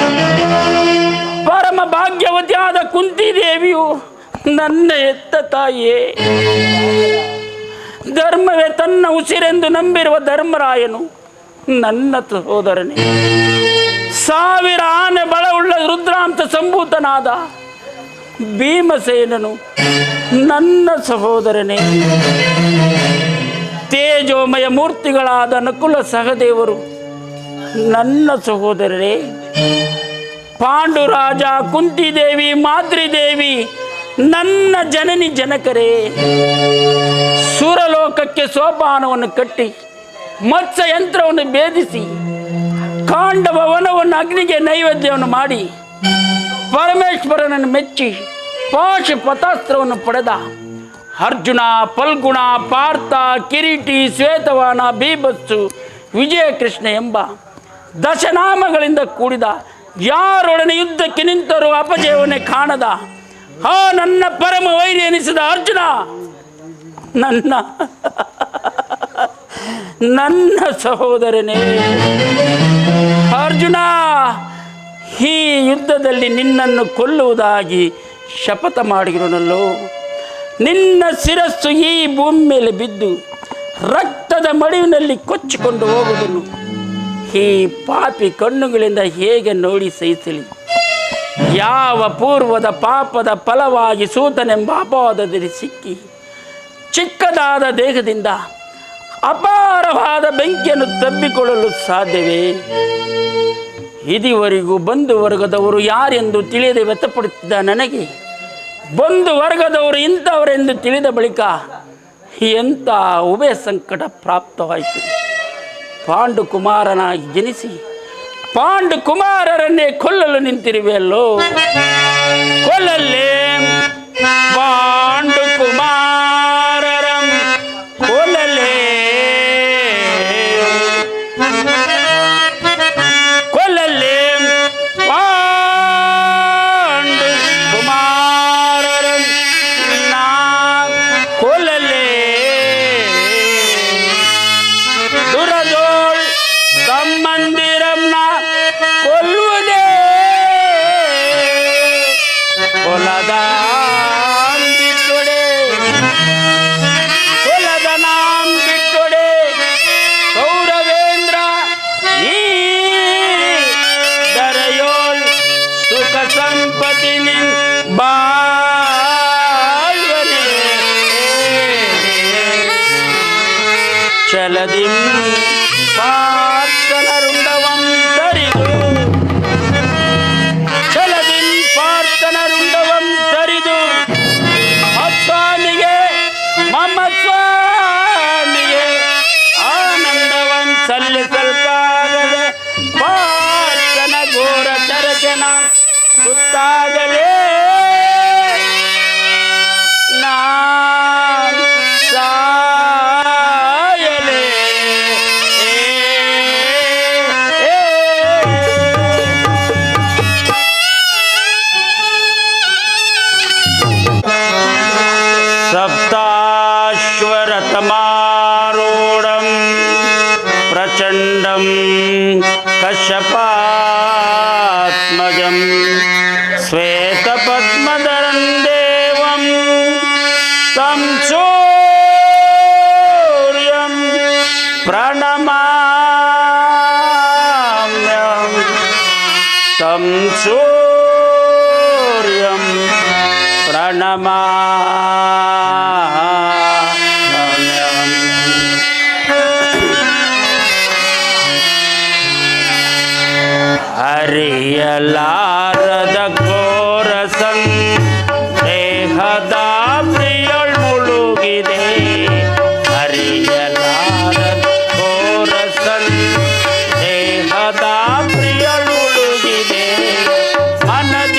ಪರಮ ಭಾಗ್ಯವತಿಯಾದ ಕುಂತಿದೇವಿಯು ನನ್ನ ಎತ್ತ ತಾಯಿಯೇ. ಧರ್ಮವೇ ತನ್ನ ಉಸಿರೆಂದು ನಂಬಿರುವ ಧರ್ಮರಾಯನು ನನ್ನ ಸಹೋದರನೇ. 1000 ಆನೆ ಬಲವುಳ್ಳ ರುದ್ರಾಂತ ಸಂಭೂತನಾದ ಭೀಮಸೇನನು ನನ್ನ ಸಹೋದರನೇ. ತೇಜೋಮಯ ಮೂರ್ತಿಗಳಾದ ನಕುಲ ಸಹದೇವರು ನನ್ನ ಸಹೋದರರೇ. ಪಾಂಡುರಾಜ, ಕುಂತಿದೇವಿ, ಮಾದ್ರಿದೇವಿ ನನ್ನ ಜನನಿ ಜನಕರೇ. ಸುರಲೋಕಕ್ಕೆ ಸೋಪಾನವನ್ನು ಕಟ್ಟಿ ಮತ್ಸ್ಯ ಯಂತ್ರವನ್ನು ಭೇದಿಸಿ ಕಾಂಡವ ವನವನ್ನು ಅಗ್ನಿಗೆ ನೈವೇದ್ಯವನ್ನು ಮಾಡಿ ಪರಮೇಶ್ವರನನ್ನು ಮೆಚ್ಚಿ ಪಾಶುಪತಾಸ್ತ್ರವನ್ನು ಪಡೆದ ಅರ್ಜುನ, ಫಲ್ಗುಣ, ಪಾರ್ಥ, ಕಿರೀಟಿ, ಶ್ವೇತವಾನ, ಭೀಭತ್ಸು, ವಿಜಯಕೃಷ್ಣ ಎಂಬ ದಶನಾಮಗಳಿಂದ ಕೂಡಿದ, ಯಾರೊಡನೆ ಯುದ್ಧಕ್ಕೆ ನಿಂತರೂ ಅಪಜಯವನ್ನೇ ಕಾಣದ ನನ್ನ ಪರಮ ವೈರಿ ಎನಿಸಿದ ಅರ್ಜುನ, ನನ್ನ ಸಹೋದರನೇ. ಅರ್ಜುನ, ಈ ಯುದ್ಧದಲ್ಲಿ ನಿನ್ನನ್ನು ಕೊಲ್ಲುವುದಾಗಿ ಶಪಥ ಮಾಡಿರೋನಲ್ಲೋ. ನಿನ್ನ ಶಿರಸ್ಸು ಈ ಭೂಮಿ ಮೇಲೆ ಬಿದ್ದು ರಕ್ತದ ಮಡುವಿನಲ್ಲಿ ಕೊಚ್ಚಿಕೊಂಡು ಹೋಗುವುದನ್ನು ಈ ಪಾಪಿ ಕಣ್ಣುಗಳಿಂದ ಹೇಗೆ ನೋಡಿ ಸಹಿಸಲಿ? ಯಾವ ಪೂರ್ವದ ಪಾಪದ ಫಲವಾಗಿ ಸೂತನೆಂಬ ಅಪವಾದದಲ್ಲಿ ಸಿಕ್ಕಿ ಚಿಕ್ಕದಾದ ದೇಹದಿಂದ ಅಪಾರವಾದ ಬೆಂಕಿಯನ್ನು ತಬ್ಬಿಕೊಳ್ಳಲು ಸಾಧ್ಯವೇ? ಇದುವರೆಗೂ ಬಂಧು ವರ್ಗದವರು ಯಾರೆಂದು ತಿಳಿಯದೆ ವ್ಯಥಪಡುತ್ತಿದ್ದ ನನಗೆ ಬಂಧು ವರ್ಗದವರು ಇಂಥವರೆಂದು ತಿಳಿದ ಬಳಿಕ ಎಂಥ ಉಭಯ ಸಂಕಟ ಪ್ರಾಪ್ತವಾಯಿತು. ಪಾಂಡುಕುಮಾರನಾಗಿ ಜನಿಸಿ ಪಾಂಡುಕುಮಾರರನ್ನೇ ಕೊಲ್ಲಲು ನಿಂತಿರುವೆಯಲ್ಲೋ. ಕೊಲ್ಲಲ್ಲೇ ಪಾಂಡುಕುಮಾರರಂ ಕೊಲ್ಲಲೇ, ಕೊಲ್ಲಲ್ಲೇ ಪಾಂಡುಕುಮಾರರಂ ನಾ ಕೊಲ್ಲಲೇ. ದುರದೋಳ್ ತಮ್ಮಂದಿರಂ ನಾ ಕೊಲ್ಲುವುದೇ. ಕೊಲದ ಬಿಟ್ಟೊಡೆ, ಕೊಲದ ನಾಂ ಬಿಟ್ಟೊಡೆ ಕೌರವೇಂದ್ರ ಈ ದರೆಯೋಳ್ ಸುಖ ಸಂಪತ್ತಿ ನಿನ್ ಬಾಳ್ವನೆ. ಚಲದಿಂ ಪಾರ್ಥನರುಂಡವಂ ತರಿದು, ಚಲದಿಂ ಪಾರ್ಥನರುಂಡವಂ ತರಿದು ಮತ್ಸ್ವಾಮಿಗೆ ಮಮ್ಮ ಸ್ವಾಮಿಗೆ ಆನಂದವಂ ಸಲ್ಲಿಸಲ್ಕಾಗದೆ ಪಾರ್ಥನ ಘೋರ ಚರಚನ ಸುತ್ತಾಗಲೇ ನಾನ್ ಸಾಯಲೇ. ಸಪ್ತಾಶ್ವರಥಮಾರೂಢಂ ಪ್ರಚಂಡಂ ಕಶ್ಯಪಾತ್ಮಜಂ ಶ್ವೇತಪದ್ಮಧರಂ ದೇವಂ तं ಸೂರ್ಯಂ ಪ್ರಣಮಾಮ್ಯಹಂ, तं ಸೂರ್ಯಂ ಪ್ರಣಮಾಮ್ಯಹಂ. ಅರಿಯಲಾರದ ಘೋರ ಸಂದೇಹದ ಪ್ರಿಯಳ್ ಮುಳುಗಿದೆ. ಅರಿಯಲಾರದ ಘೋರ ಸಂದೇಹದ ಪ್ರಿಯಳ್ ಮುಳುಗಿದೆ. ಮನದಿ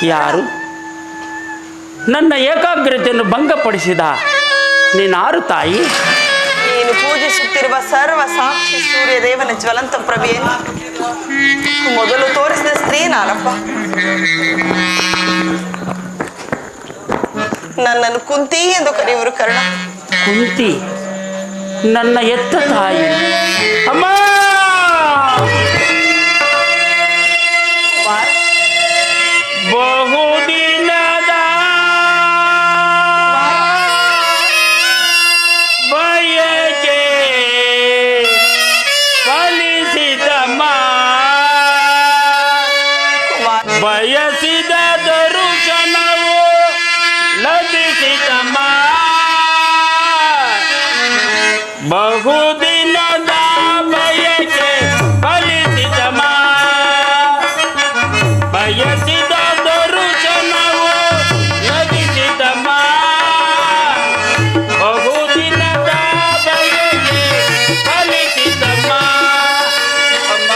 ಯಾರು ನನ್ನ ಏಕಾಗ್ರತೆಯನ್ನು ಭಂಗಪಡಿಸಿದ ನೀನಾರು ತಾಯಿ? ನೀನು ಪೂಜಿಸುತ್ತಿರುವ ಸರ್ವ ಸಾಕ್ಷಿ ಸೂರ್ಯ ದೇವನ ಜ್ವಲಂತ ಪ್ರಭೆಯನ್ನು ಮೊದಲು ತೋರಿಸಿದ ಸ್ತ್ರೀ ನಾನಪ್ಪ. ನನ್ನನ್ನು ಕುಂತಿ ಎಂದು ಕರೆಯುವರು ಕರ್ಣ. ಕುಂತಿ ನನ್ನ ಎತ್ತ ತಾಯಿ. ಅಮ್ಮ ಬಹುದಿನದ ಬಯಕೆ ಫಲಿಸಿದಮ್ಮ, ಬಯಸಿದ ದರುಶನವು ಲಭಿಸಿದಮ್ಮ. ಬಹುದಿನದ ಬಯಕೆ ಫಲಿಸಿದಮ್ಮ, ಬಯಸಿದ ದರುಶನವು ಲಭಿಸಿದಮ್ಮ. ಬಹುದಿನದ ಬಯಕೆ ಫಲಿಸಿದಮ್ಮ. ಅಮ್ಮ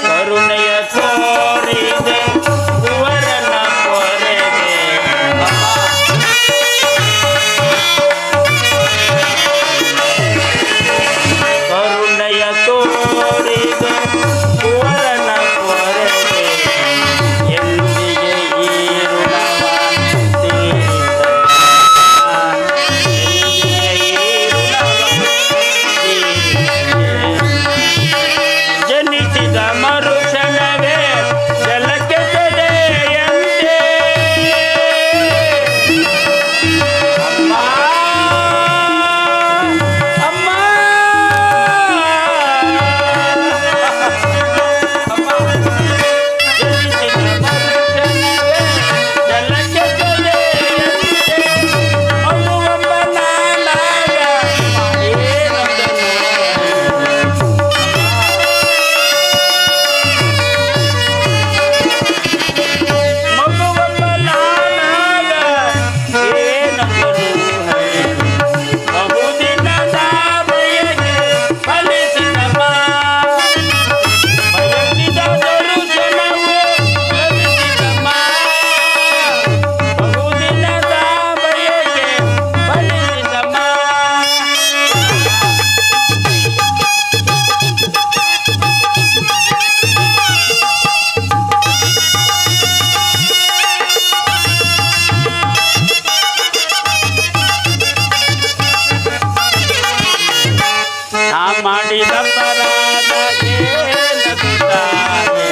ಕರುಣೆಯ ತೋರಿದೆ ಕುವರನ ಪೊರೆಗೆ. ಕರುಣೆಯ ತೋರಿದೆ ಕುವರನ ಪೊರೆಗೆ, ಎಂದಿಗೆ ಈ ಋಣವ ತೀರಿಸಲಿ. ಎಂದಿಗೆ ಈ ಋಣವ ತೀರಿಸಲಿ. ಜನಿಸಿದ ಮರುಕ್ಷಣವೇ ಜಲಕ್ಕೆ ಸೆದೆಯಂತೆ. ಅಮ್ಮ ಅಮ್ಮ ಜನಿಸಿದ ಮರುಕ್ಷಣವೇ ಜಲಕ್ಕೆ ಸೆದೆಯಂತೆ. ಅಳುವಂಬ ನಾನಾಗ ಏನೊಂದನ್ನು ಮಗುವಪ್ಪಲಾನಾಗ ಏನಂದರು ಹೇಳಿ. ಬಹುದಿನದ ಬಯಕೆ ಫಲಿಸಿದಮ್ಮ, ಬಯಸಿದ ದರುಶನವು ಲಭಿಸಿದಮ್ಮ. ಬಹುದಿನದ ಬಯಕೆ ಫಲಿಸಿದಮ್ಮ. ನಾ ಮಾಡಿದ ಅಪರಾಧ ಏನಗುತ್ತಾರೆ?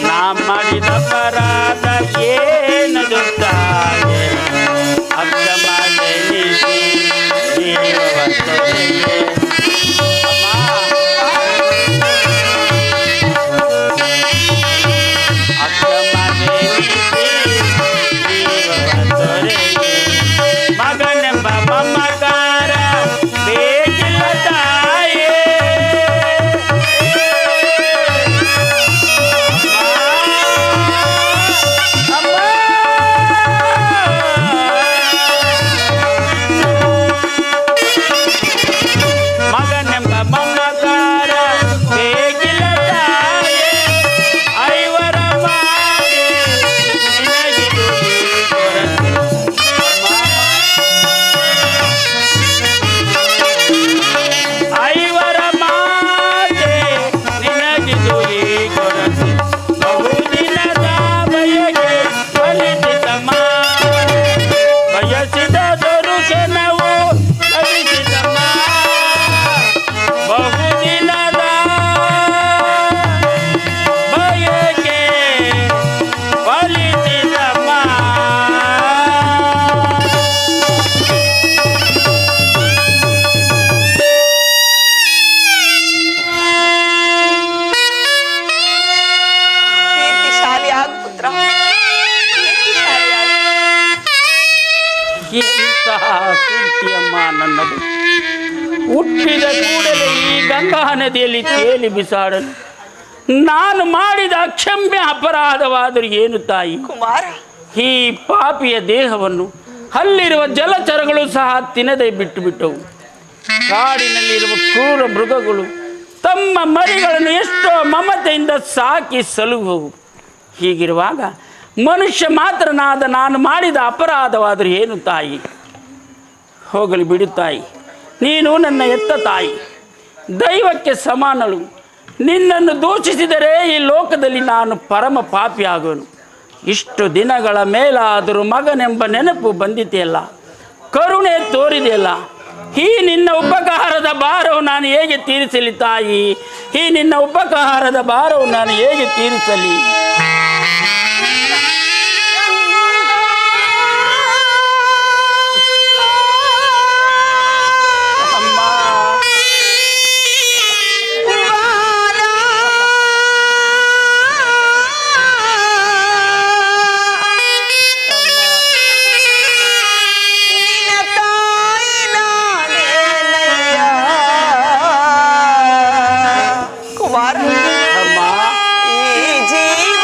ನಾ ಮಾಡಿದ ಅಪರಾಧ ಏನಗುತ್ತಾರೆ? ಅಕ್ರಮ ಜನಿಸಿ ಜೀವವತ್ತರಿಗೆ. ಅಕ್ರಮ ಜನಿಸಿ ಜೀವವತ್ತರಿಗೆ. ಮಗನೆಂಬ ಮಮಕಾರ ಬೇಕಿಲ್ಲ ತಾಯೇ. ಅಮ್ಮ ಮಗನೆಂಬ ಮಮಕಾರ ಬೇಕಿಲ್ಲ ತಾಯೇ. ಐವರ ಮಾತೆ ನಿನಗಿದು ಈ ಕೊರತೆ. ಐವರ ಮಾತೆ ನಿನಗಿದು ಈ ಕೊರತೆ. ಬಹುದಿನದ ಬಯಕೆ ಫಲಿಸಿದಮ್ಮ, ಬಯಸಿದ ದರುಶನವು ಲಭಿಸಿದಮ್ಮ. ಬಹುದಿನದ ಬಯಕೆ ಫಲಿಸಿದಮ್ಮ. ಕೀರ್ತಿಶಾಲಿ ಆಗು ಪುತ್ರ, ಕೀರ್ತಿಶಾಲಿ ಆಗು. ಎಂತಹ ಕೀರ್ತಿಯಮ್ಮ ನನ್ನದು. ಹುಟ್ಟಿದ ಕೂಡಲೇ ಈ ಗಂಗಾ ನದಿಯಲ್ಲಿ ತೇಲಿ ಬಿಸಾಡಲು ನಾನು ಮಾಡಿದ ಅಕ್ಷಮ್ಯ ಅಪರಾಧವಾದರೂ ಏನು ತಾಯಿ? ಕುಮಾರ, ಈ ಪಾಪಿಯ ದೇಹವನ್ನು ಅಲ್ಲಿರುವ ಜಲಚರಗಳು ಸಹ ತಿನ್ನದೆ ಬಿಟ್ಟು ಬಿಟ್ಟವು. ಕಾಡಿನಲ್ಲಿರುವ ಕ್ರೂರ ಮೃಗಗಳು ತಮ್ಮ ಮರಿಗಳನ್ನು ಎಷ್ಟೋ ಮಮತೆಯಿಂದ ಸಾಕಿ ಸಲುಹುವು. ಹೀಗಿರುವಾಗ ಮನುಷ್ಯ ಮಾತ್ರನಾದ ನಾನು ಮಾಡಿದ ಅಪರಾಧವಾದರೂ ಏನು ತಾಯಿ? ಹೋಗಲಿ ಬಿಡು ತಾಯಿ, ನೀನು ನನ್ನ ಎತ್ತ ತಾಯಿ, ದೈವಕ್ಕೆ ಸಮಾನಳು. ನಿನ್ನನ್ನು ದೂಷಿಸಿದರೆ ಈ ಲೋಕದಲ್ಲಿ ನಾನು ಪರಮ ಪಾಪಿ ಆಗುವನು. ಇಷ್ಟು ದಿನಗಳ ಮೇಲಾದರೂ ಮಗನೆಂಬ ನೆನಪು ಬಂದಿದೆಯಲ್ಲ, ಕರುಣೆ ತೋರಿದೆಯಲ್ಲ. ಈ ನಿನ್ನ ಉಪಕಾರದ ಭಾರವು ನಾನು ಹೇಗೆ ತೀರಿಸಲಿ ತಾಯಿ? ಈ ನಿನ್ನ ಉಪಕಾರದ ಭಾರವು ನಾನು ಹೇಗೆ ತೀರಿಸಲಿ? ಕುಮಾರ, ಈ ಜೀವ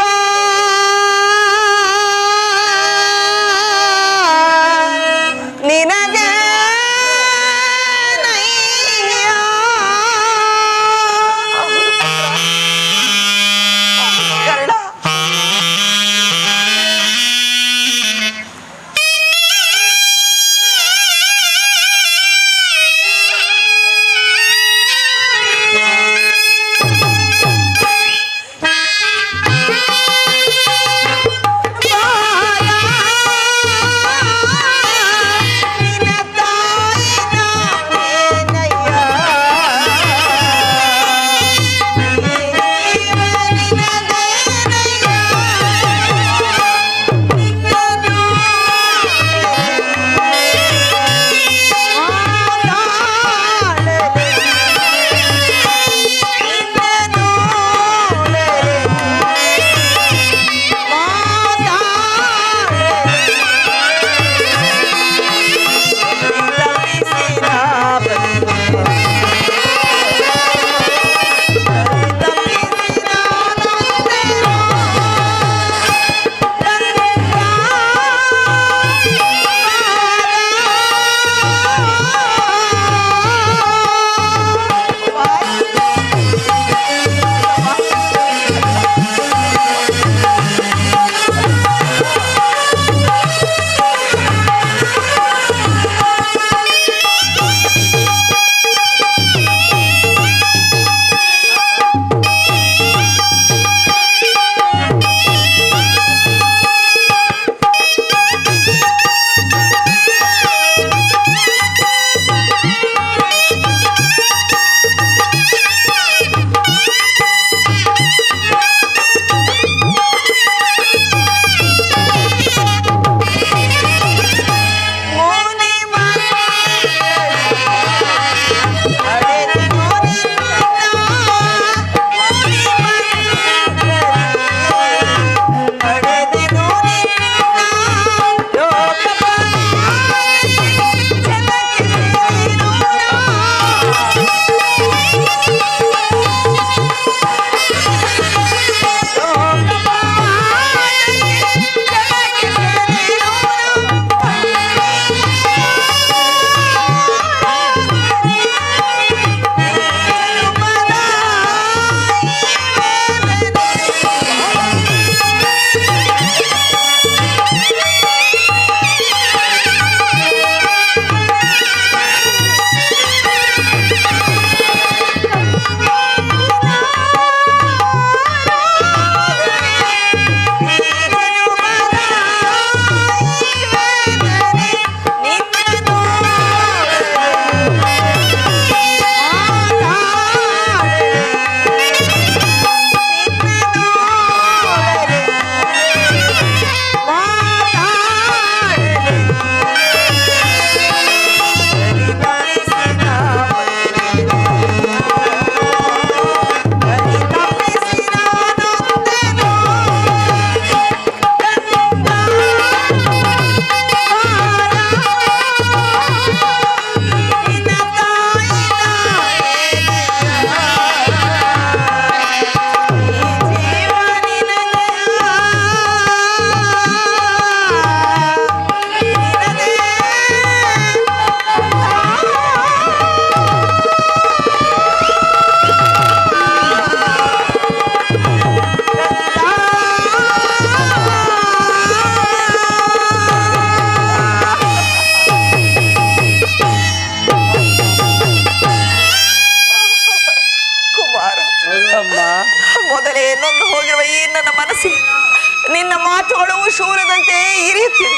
ಮಾತುಗಳು ಶೂರದಂತೆ ಇರಿಯುತ್ತಿವೆ.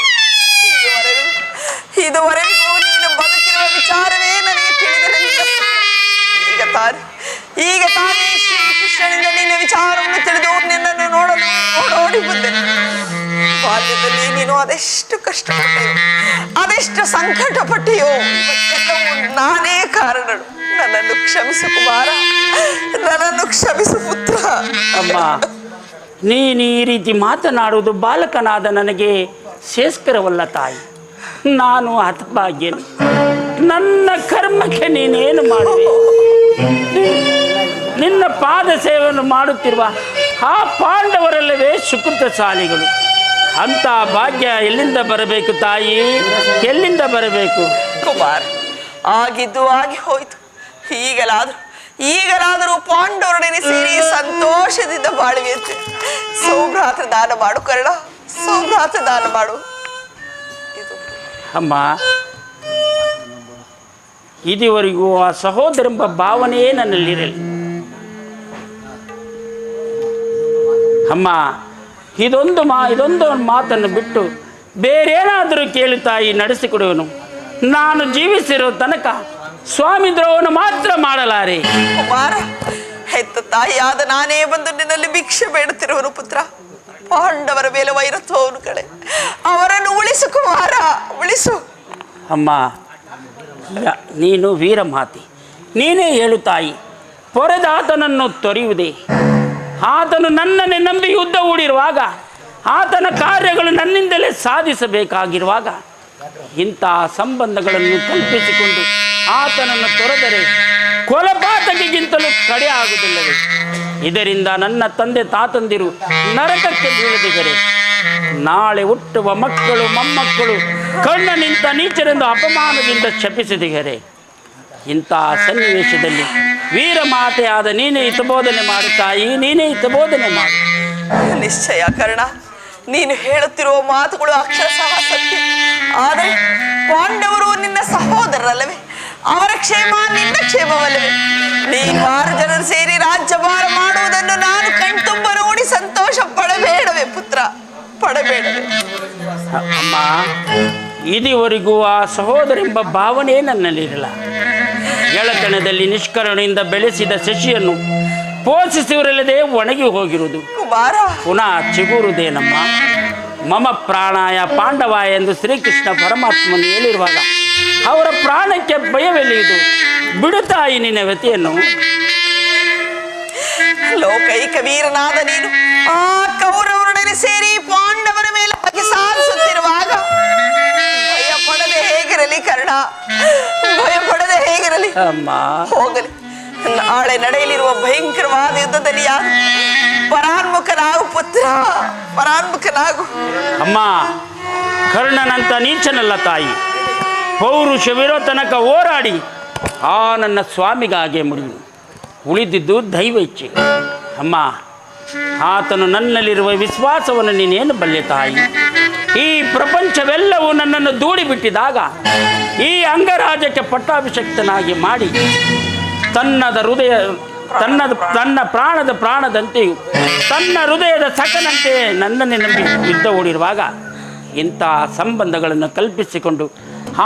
ಇದುವರೆಗೂ ನೀನು ಬದುಕಿರುವ ವಿಚಾರವೇ ನನಗೆ ತಿಳಿದಿರಲಿಲ್ಲ. ಈಗ ತಾನೇ ಶ್ರೀಕೃಷ್ಣನಿಂದ ನಿನ್ನ ವಿಚಾರವನ್ನು ತಿಳಿದು ನಿನ್ನನ್ನು ನೋಡಲು ಓಡೋಡಿ ಬಂದೆನು. ಬಾಲ್ಯದಲ್ಲಿ ನೀನು ಅದೆಷ್ಟು ಕಷ್ಟಪಟ್ಟೆಯೋ, ಅದೆಷ್ಟು ಸಂಕಟ ಪಟ್ಟೆಯೋ, ಇವತ್ತೆಲ್ಲವೂ ನಾನೇ ಕಾರಣನು. ನನ್ನನ್ನು ಕ್ಷಮಿಸು ಕುಮಾರ, ನನ್ನನ್ನು ಕ್ಷಮಿಸು ಪುತ್ರ. ಅಮ್ಮ, ನೀನು ಈ ರೀತಿ ಮಾತನಾಡುವುದು ಬಾಲಕನಾದ ನನಗೆ ಶ್ರೇಷ್ಠರವಲ್ಲ ತಾಯಿ. ನಾನು ಹತಭಾಗ್ಯನು. ನನ್ನ ಕರ್ಮಕ್ಕೆ ನೀನೇನು ಮಾಡುವೆ? ನಿನ್ನ ಪಾದ ಸೇವೆಯನ್ನು ಮಾಡುತ್ತಿರುವ ಆ ಪಾಂಡವರಲ್ಲವೇ ಸುಕೃತಶಾಲಿಗಳು. ಅಂಥ ಭಾಗ್ಯ ಎಲ್ಲಿಂದ ಬರಬೇಕು ತಾಯಿ, ಎಲ್ಲಿಂದ ಬರಬೇಕು? ಕುಮಾರ್, ಆಗಿದ್ದು ಆಗಿ ಹೋಯ್ತು. ಈಗಲಾದರೂ ಪಾಂಡವರೊಡನೆ ಸೇರಿ ಸಂತೋಷದಿಂದ ಬಾಳುವಂತೆ ಸೌಭ್ರಾತ್ರ ದಾನ ಮಾಡು ಕರ್ಣ, ಸೌಭ್ರಾತ್ರ ದಾನ ಮಾಡು. ಅಮ್ಮ, ಇದುವರೆಗೂ ಆ ಸಹೋದರೆಂಬ ಭಾವನೆಯೇ ನನ್ನಲ್ಲಿರಲಿ. ಅಮ್ಮ, ಇದೊಂದು ಮಾತನ್ನು ಬಿಟ್ಟು ಬೇರೇನಾದರೂ ಕೇಳಿ ತಾಯಿ ನಡೆಸಿಕೊಡುವನು. ನಾನು ಜೀವಿಸಿರೋ ತನಕ ಸ್ವಾಮಿ ದ್ರೋಹವನ್ನು ಮಾತ್ರ ಮಾಡಲಾರೆ. ಕುಮಾರ, ಹೆತ್ತ ತಾಯಿಯಾದ ನಾನೇ ಬಂದು ನಿನ್ನಲ್ಲಿ ಭಿಕ್ಷೆ ಬೇಡುತ್ತಿರುವನು ಪುತ್ರ. ಪಾಂಡವರ ಮೇಲೆ ವೈರತ್ವವನ್ನು ಕಡೆ ಅವರನ್ನು ಉಳಿಸು ಕುಮಾರ, ಉಳಿಸು. ಅಮ್ಮ, ನೀನು ವೀರಮಾತೆ, ನೀನೇ ಹೇಳು ತಾಯಿ. ಪೊರೆದ ಆತನನ್ನು ತೊರೆಯುವುದೇ? ಆತನು ನನ್ನನ್ನೇ ನಂಬಿ ಯುದ್ಧ ಹೂಡಿರುವಾಗ, ಆತನ ಕಾರ್ಯಗಳು ನನ್ನಿಂದಲೇ ಸಾಧಿಸಬೇಕಾಗಿರುವಾಗ, ಇಂತಹ ಸಂಬಂಧಗಳನ್ನು ಕಲ್ಪಿಸಿಕೊಂಡು ಆತನನ್ನು ತೊರೆದರೆ ಕೊಲಪಾತಕಿಗಿಂತಲೂ ಕಡೆ ಆಗುವುದಿಲ್ಲವೇ? ಇದರಿಂದ ನನ್ನ ತಂದೆ ತಾತಂದಿರು ನರಕಕ್ಕೆ ಬೀಳದಿದ್ದರೆ ನಾಳೆ ಹುಟ್ಟುವ ಮಕ್ಕಳು ಮೊಮ್ಮಕ್ಕಳು ಕಣ್ಣ ನಿಂತ ನೀಚರೆಂದು ಅಪಮಾನದಿಂದ ಶಪಿಸಿದಿಗರೆ ಇಂತಹ ಸನ್ನಿವೇಶದಲ್ಲಿ ವೀರಮಾತೆಯಾದ ನೀನೇ ಹಿತಬೋಧನೆ ಮಾಡು ತಾಯಿ, ನೀನೇ ಹಿತಬೋಧನೆ ಮಾಡು. ನಿಶ್ಚಯ ಕರ್ಣ, ನೀನು ಹೇಳುತ್ತಿರುವ ಮಾತುಗಳು ಅಕ್ಷರಶಃ ಸತ್ಯ. ಆದರೆ ಪಾಂಡವರು ನಿನ್ನ ಸಹೋದರರಲ್ಲವೇ? ಅವರ ಕ್ಷೇಮ ನಿನ್ನ ಕ್ಷೇಮವಲ್ಲವೇ? ನೀನು 6 ಜನರು ಸೇರಿ ರಾಜ್ಯಭಾರ ಮಾಡುವುದನ್ನು ನಾನು ಕಣ್ತುಂಬ ನೋಡಿ ಸಂತೋಷ ಪಡಬೇಡವೇ ಪುತ್ರ, ಪಡಬೇಡವೇ? ಅಮ್ಮ, ಇದುವರೆಗೂ ಆ ಸಹೋದರೆಂಬ ಭಾವನೆ ನನ್ನಲ್ಲಿರಲ್ಲ. ಗೆಳತನದಲ್ಲಿ ನಿಷ್ಕರುಣೆಯಿಂದ ಬೆಳೆಸಿದ ಶಶಿಯನ್ನು ಪೋಷಿಸುವರಲ್ಲದೆ ಒಣಗಿ ಹೋಗಿರುವುದು ಪುನಃ ಚಿಗುರುವುದೇನಮ್ಮ? ಮಮ ಪ್ರಾಣಾಯ ಪಾಂಡವಾಯ ಎಂದು ಶ್ರೀಕೃಷ್ಣ ಪರಮಾತ್ಮನು ಹೇಳಿರುವಾಗ ಅವರ ಪ್ರಾಣಕ್ಕೆ ಭಯವೆಲ್ಲಿಯುವುದು? ಬಿಡುತ್ತಾಯಿ ನಿನ್ನ ವ್ಯತೆಯನ್ನು. ಲೋಕೈಕ ವೀರನಾದ ನೀನು ಆ ಕೌರವರೊಡನೆ ಸೇರಿ ಪಾಂಡವರ ಮೇಲೆ ಬಗೆ ಸಾಧಿಸುತ್ತಿರುವಾಗ ಭಯ ಪಡದೆ ಹೇಗಿರಲಿ ಕರ್ಣ, ಭಯ ಪಡದೆ ಹೇಗಿರಲಿ? ಹೋಗಲಿ, ನಾಳೆ ನಡೆಯಲಿರುವ ಭಯಂಕರವಾದ ಯುದ್ಧದಲ್ಲಿ ಯಾರು ಪರಾನ್ಮುಖನಾಗು ಪುತ್ರ, ಪರಾನ್ಮುಖನಾಗು. ಅಮ್ಮ, ಕರ್ಣನಂತ ನೀಚನಲ್ಲ ತಾಯಿ. ಪೌರುಷವಿರೋ ತನಕ ಹೋರಾಡಿ ಆ ನನ್ನ ಸ್ವಾಮಿಗಾಗೆ ಮುಡಿದು ಉಳಿದಿದ್ದು ದೈವ ಇಚ್ಛೆ. ಅಮ್ಮ, ಆತನು ನನ್ನಲ್ಲಿರುವ ವಿಶ್ವಾಸವನ್ನು ನೀನೇನು ಬಲ್ಲೆ ತಾಯಿ? ಈ ಪ್ರಪಂಚವೆಲ್ಲವೂ ನನ್ನನ್ನು ದೂಡಿ ಬಿಟ್ಟಿದಾಗ ಈ ಅಂಗರಾಜಕ್ಕೆ ಪಟ್ಟಾಭಿಷಕ್ತನಾಗಿ ಮಾಡಿ ತನ್ನ ಪ್ರಾಣದ ಪ್ರಾಣದಂತೆಯೂ ತನ್ನ ಹೃದಯದ ಸಖನಂತೆ ನನ್ನನ್ನೇ ನಂಬಿ ಯುದ್ಧ ಹೂಡಿರುವಾಗ ಇಂತಹ ಸಂಬಂಧಗಳನ್ನು ಕಲ್ಪಿಸಿಕೊಂಡು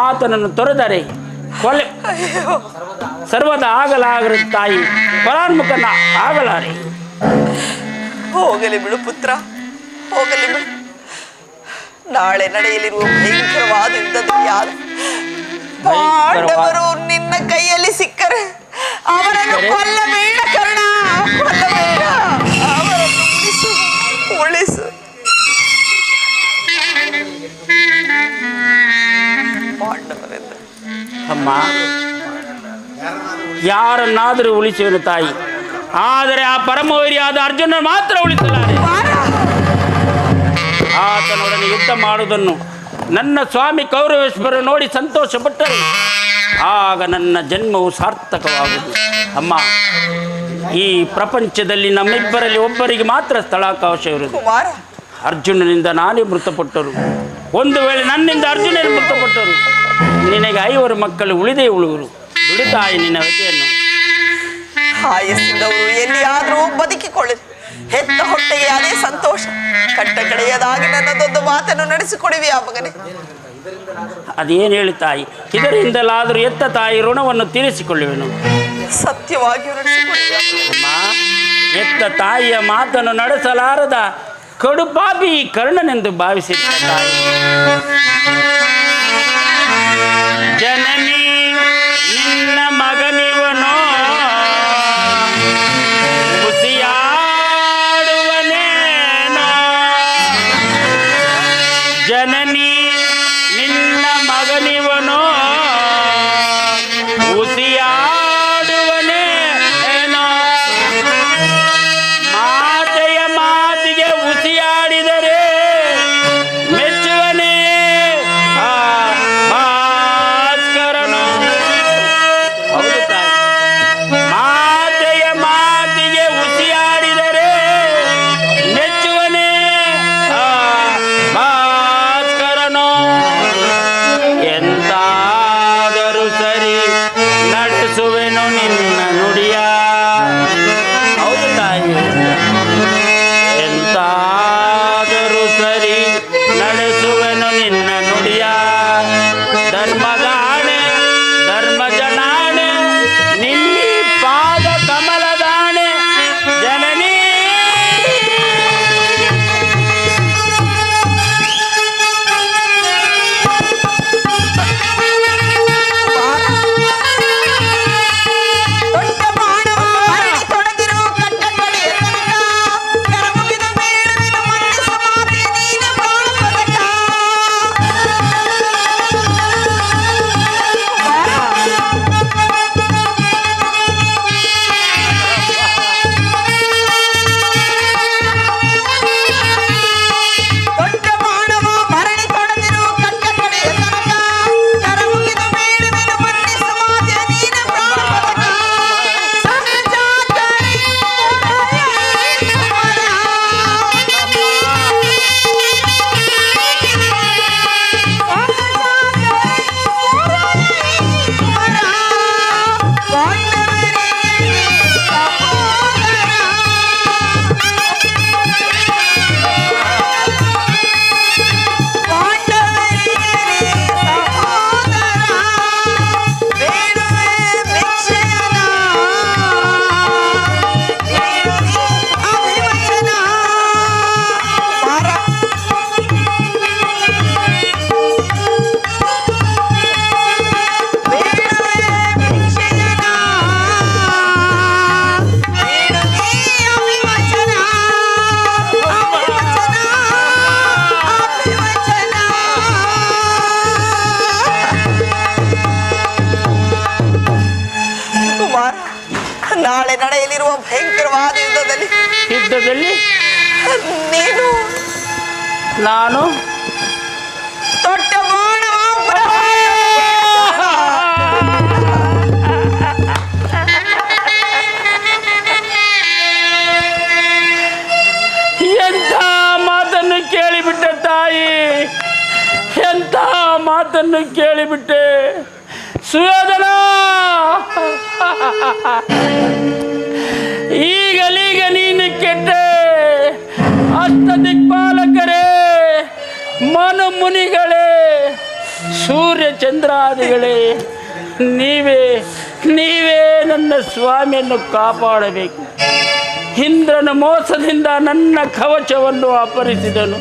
ಆತನನ್ನು ತೊರೆದರೆ ಕೊಲೆ ಸರ್ವದ ಆಗಲಾಗದ ತಾಯಿ, ಪರಾನ್ಮುಖನ ಆಗಲಾರೆ. ಹೋಗಲಿ ಬಿಡು ಪುತ್ರ, ಹೋಗಲಿ ಬಿಡು. ನಾಳೆ ನಡೆಯಲಿರುವ ಭಯಂಕರವಾದ ಯುದ್ಧದಲ್ಲಿ ಯಾರು ಪಾಂಡವರು ನಿನ್ನ ಕೈಯಲ್ಲಿ ಸಿಕ್ಕರೆ ಅವರನ್ನು ಕೊಲ್ಲಬೇಡ ಕರ್ಣ, ಕೊಲ್ಲಬೇಡ. ಅವರನ್ನು ಉಳಿಸು, ಉಳಿಸು. ಪಾಂಡವರೆಂದು ಅಮ್ಮ, ಯಾರನ್ನಾದರೂ ಉಳಿಸುವನು ತಾಯಿ, ಆದರೆ ಆ ಪರಮವೈರಿಯಾದ ಅರ್ಜುನ ಮಾತ್ರ ಉಳಿಸಲಾರೆ. ಆತನೊಡನೆ ಯುದ್ಧ ಮಾಡುವುದನ್ನು ನನ್ನ ಸ್ವಾಮಿ ಕೌರವೇಶ್ವರ ನೋಡಿ ಸಂತೋಷಪಟ್ಟರೆ ಆಗ ನನ್ನ ಜನ್ಮವು ಸಾರ್ಥಕವಾಗುವುದು. ಅಮ್ಮ, ಈ ಪ್ರಪಂಚದಲ್ಲಿ ನಮ್ಮಿಬ್ಬರಲ್ಲಿ ಒಬ್ಬರಿಗೆ ಮಾತ್ರ ಸ್ಥಳಾವಕಾಶವಿರುವುದು. ಅರ್ಜುನನಿಂದ ನಾನೇ ಮೃತಪಟ್ಟರು, ಒಂದು ವೇಳೆ ನನ್ನಿಂದ ಅರ್ಜುನನೇ ಮೃತಪಟ್ಟರು ನಿನಗೆ 5 ಮಕ್ಕಳು ಉಳಿದೇ ಉಳುವರು. ಬಿಡುತ್ತಾಯಿ ನಿನ್ನ ವ್ಯತೆಯನ್ನು. ಆಯಸ್ಸಿದ್ದವರು ಎಲ್ಲಿಯಾದರೂ ಬದುಕಿಕೊಳ್ಳಲಿ, ಹೆತ್ತ ಹೊಟ್ಟೆಗೆ ಅದೇ ಸಂತೋಷ. ಕಟ್ಟ ಕಡೆಯದಾಗಿ ನನ್ನದೊಂದು ಮಾತನ್ನು ನಡೆಸಿಕೊಡುವೆಯಾ ಮಗನೇ? ಅದೇನು ಹೇಳಿ ತಾಯಿ, ಇದರಿಂದಲಾದರೂ ಎತ್ತ ತಾಯಿ ಋಣವನ್ನು ತೀರಿಸಿಕೊಳ್ಳುವೆನು. ಸತ್ಯವಾಗಿಯೂ ನಡೆಸಿಕೊಡುವೆಯಾ? ಅಮ್ಮ, ಎತ್ತ ತಾಯಿಯ ಮಾತನ್ನು ನಡೆಸಲಾರದ ಕಡುಪಾಪಿ ಕರ್ಣನೆಂದು ಭಾವಿಸಿದ್ದ ತಾಯಿ. ಜನನಿ ನಿನ್ನ ಮಗನಿವನೋ ಉಸಿಯಾಡುವನೇನೋ, ಜನನಿ ನಿನ್ನ ಮಗನಿವನೋ ಉಸಿಯಾಡುವನೇನೋ, ಮಾತೆಯ ಮಾತಿಗೆ ಉಸಿಯಾಡಿದರೆ ಮೆಚ್ಚುವನೇ ಆ ಭಾಸ್ಕರನು. ಹೌದು ತಾಯಿ, ಮಾತೆಯ ಮಾತಿಗೆ ಉಸಿಯಾಡಿದರೆ ಮೆಚ್ಚುವನೇ ಆ ಭಾಸ್ಕರನು. ಎಂತಾದರೂ ಸರಿ ನಡೆಸುವೆನು ನಿನ್ನ ನುಡಿಯ. ಹೌದು ತಾಯಿ, ಎಂತಾದರೂ ಸರಿ ನಡೆಸುವೆನು ನಿನ್ನ ನುಡಿಯ. ಧರ್ಮದಾಣೆ ಧರ್ಮಜನಾಣೆ ನಿನ್ನಿ ಪಾದ ಕಮಲದಾಣೆ ಜನನಿ. ದೊಡ್ಡ ಬಾಣವ ಹರಡಿ ತೊಡಗಿರೋ ಕಟ್ಟ ಕಡೆಯ ತನಕ ಕರಮುಗಿದ ಬೇಡವೆನು ಮನಸ್ಸು ಮಾತೆ ನೀನೆ ಬಾಳ ಪದಕ. ದೊಡ್ಡ ಬಾಣವ ಭರಣಿ ತೊಡಗಿರೋ ಕಟ್ಟ ಕಡೆಯ ತನಕ ಕರಮುಗಿದ ಬೇಡವೆನು ಮನಸ್ಸು ಮಾತೆ ನೀನೆ ಬಾಳ ಪದಕ. ಸಹಜಾತರಿ ಕುಮಾರ, ನಾಳೆ ನಡೆಯಲಿರುವ ಭಯಂಕರವಾದ ಯುದ್ಧದಲ್ಲಿ ನೀನು ನಾನು ದೊಡ್ಡ ಬಾಣವ ಎಂಥ ಮಾತನ್ನು ಕೇಳಿಬಿಟ್ಟೆ ತಾಯಿ, ಎಂಥ ಮಾತನ್ನು ಕೇಳಿಬಿಟ್ಟೆ. ಸುಯೋಧನ, ಈಗಲೀಗ ನೀನು ಕೆಟ್ಟೆ. ಅಷ್ಟ ದಿಕ್ಪಾಲಕರೇ, ಮನು ಮುನಿಗಳೇ, ಸೂರ್ಯ ಚಂದ್ರಾದಿಗಳೇ, ನೀವೇ ನನ್ನ ಸ್ವಾಮಿಯನ್ನು ಕಾಪಾಡಬೇಕು. ಇಂದ್ರನ ಮೋಸದಿಂದ ನನ್ನ ಕವಚವನ್ನು ಅಪಹರಿಸಿದನು.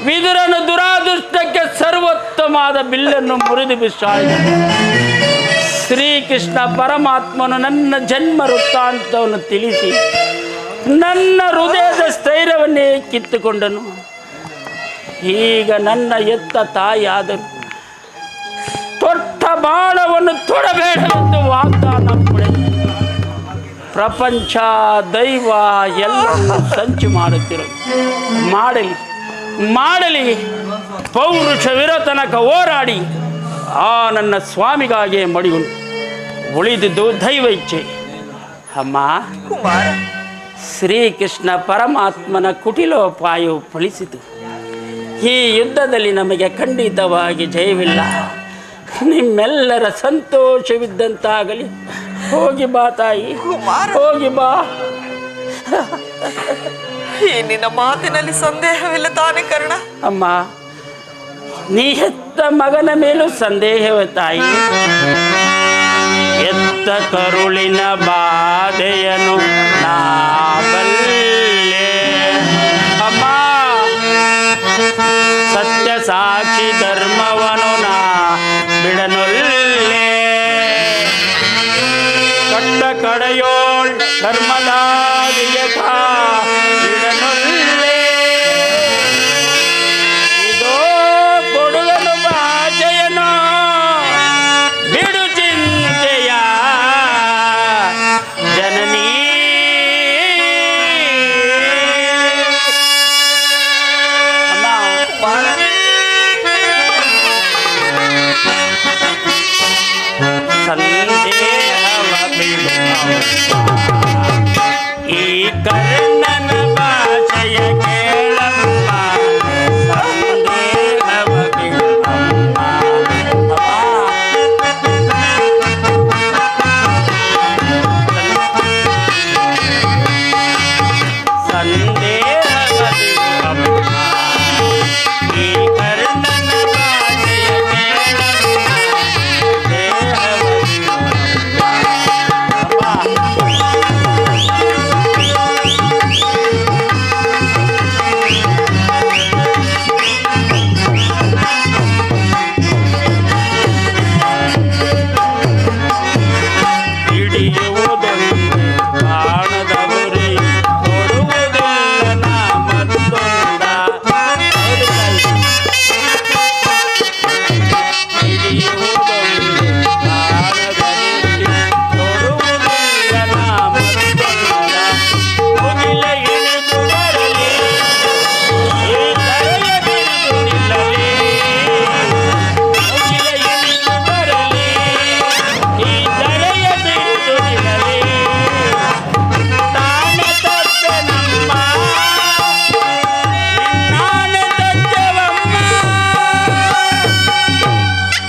ವಿದುರನ ದುರಾದೃಷ್ಟಕ್ಕೆ ಸರ್ವೋತ್ತಮವಾದ ಬಿಲ್ಲನ್ನು ಮುರಿದು ಬಿಸಾಡಿದನು. ಶ್ರೀಕೃಷ್ಣ ಪರಮಾತ್ಮನು ನನ್ನ ಜನ್ಮ ವೃತ್ತಾಂತವನ್ನು ತಿಳಿಸಿ ನನ್ನ ಹೃದಯದ ಸ್ಥೈರ್ಯವನ್ನೇ ಕಿತ್ತುಕೊಂಡನು. ಈಗ ನನ್ನ ಎತ್ತ ತಾಯಿಯಾದರು ತೊಟ್ಟ ಬಾಣವನ್ನು ತೊಡಬೇಡವೆಂದು ವಾಗ್ದಾನ ಪಡೆದು ಪ್ರಪಂಚ ದೈವ ಎಲ್ಲವೂ ಸಂಚು ಮಾಡುತ್ತಿರೋದು. ಮಾಡಲಿ ಪೌರುಷ ವಿರತನಕ ಹೋರಾಡಿ ಆ ನನ್ನ ಸ್ವಾಮಿಗಾಗಿಯೇ ಮಡಿಯುಂಟು. ಉಳಿದಿದ್ದು ದೈವ ಇಚ್ಛೆ. ಅಮ್ಮ, ಕುಮಾರ, ಶ್ರೀಕೃಷ್ಣ ಪರಮಾತ್ಮನ ಕುಟಿಲೋಪಾಯವು ಫಲಿಸಿತು. ಈ ಯುದ್ಧದಲ್ಲಿ ನಮಗೆ ಖಂಡಿತವಾಗಿ ಜಯವಿಲ್ಲ. ನಿಮ್ಮೆಲ್ಲರ ಸಂತೋಷವಿದ್ದಂತಾಗಲಿ. ಹೋಗಿ ಬಾ ತಾಯಿ, ಹೋಗಿ ಬಾ. ಈ ನಿನ್ನ ಮಾತಿನಲ್ಲಿ ಸಂದೇಹವಿಲ್ಲ ತಾನೇ ಕರ್ಣ? ಅಮ್ಮ, ನೀ ಹೆತ್ತ ಮಗನ ಮೇಲೂ ಸಂದೇಹವೇ ತಾಯಿ? ಎತ್ತ ಕರುಳಿನ ಬಾಧೆಯನು ನಾ ಬಲ್ಲೆ ಅಮ್ಮ, ಸತ್ಯ ಸಾಕ್ಷಿ ಧರ್ಮವನು ನಾ ಬಿಡನೊಲ್ಲೆ, ಕಟ್ಟ ಕಡೆಯೋಳ್ ಧರ್ಮದಾದಿಗೆ ಬಿಡನೊಲ್ಲೆ, ಇದೋ ಕೊಡುಗನು ಭಾಷೆಯನು ಬಿಡು ಚಿಂತೆಯ ಜನನೀ. ಸಂದೇಹವ ಬಿಡು ಈ ಕರ್ಣನ ಭಾಷೆಯ ಕೇಳಮ್ಮ, ಸಂದೇಹವ ಬಿಡು ಅಮ್ಮ. ಸಂದೇಹವ ಬಿಡು ಅಮ್ಮ, ಈ ಕರ್ಣನ ಭಾಷೆಯ ಕೇಳಮ್ಮ, ದೇಹವ ಬಿಡು ಅಮ್ಮ. ಹಿಡಿಯುವುದೊಂದು ಬಾಣದ ಗುರಿ, ಕೊಡುವುದಿಲ್ಲ ನಾ ಮತ್ತೊಂದ. ಹಿಡಿಯುವುದೊಂದು ಬಾಣದ ಗುರಿ, ಕೊಡುವುದಿಲ್ಲ ನಾ ಮತ್ತೊಂದ. ಮುಗಿಲ ಇಳಿದು ಬರಲಿ, ಈ ಕರೆಯ ಬಿರಿದು ನಿಲ್ಲಲಿ. ಮುಗಿಲ ಇಳಿದು ಬರಲಿ, ಈ ಕರೆಯ ಬಿರಿದು ನಿಲ್ಲಲಿ. ತಾನೆ ತಪ್ಪೆ ನಮ್ಮ, ನಿನ್ನಾನೆ ತಜ್ಜವಮ್ಮ,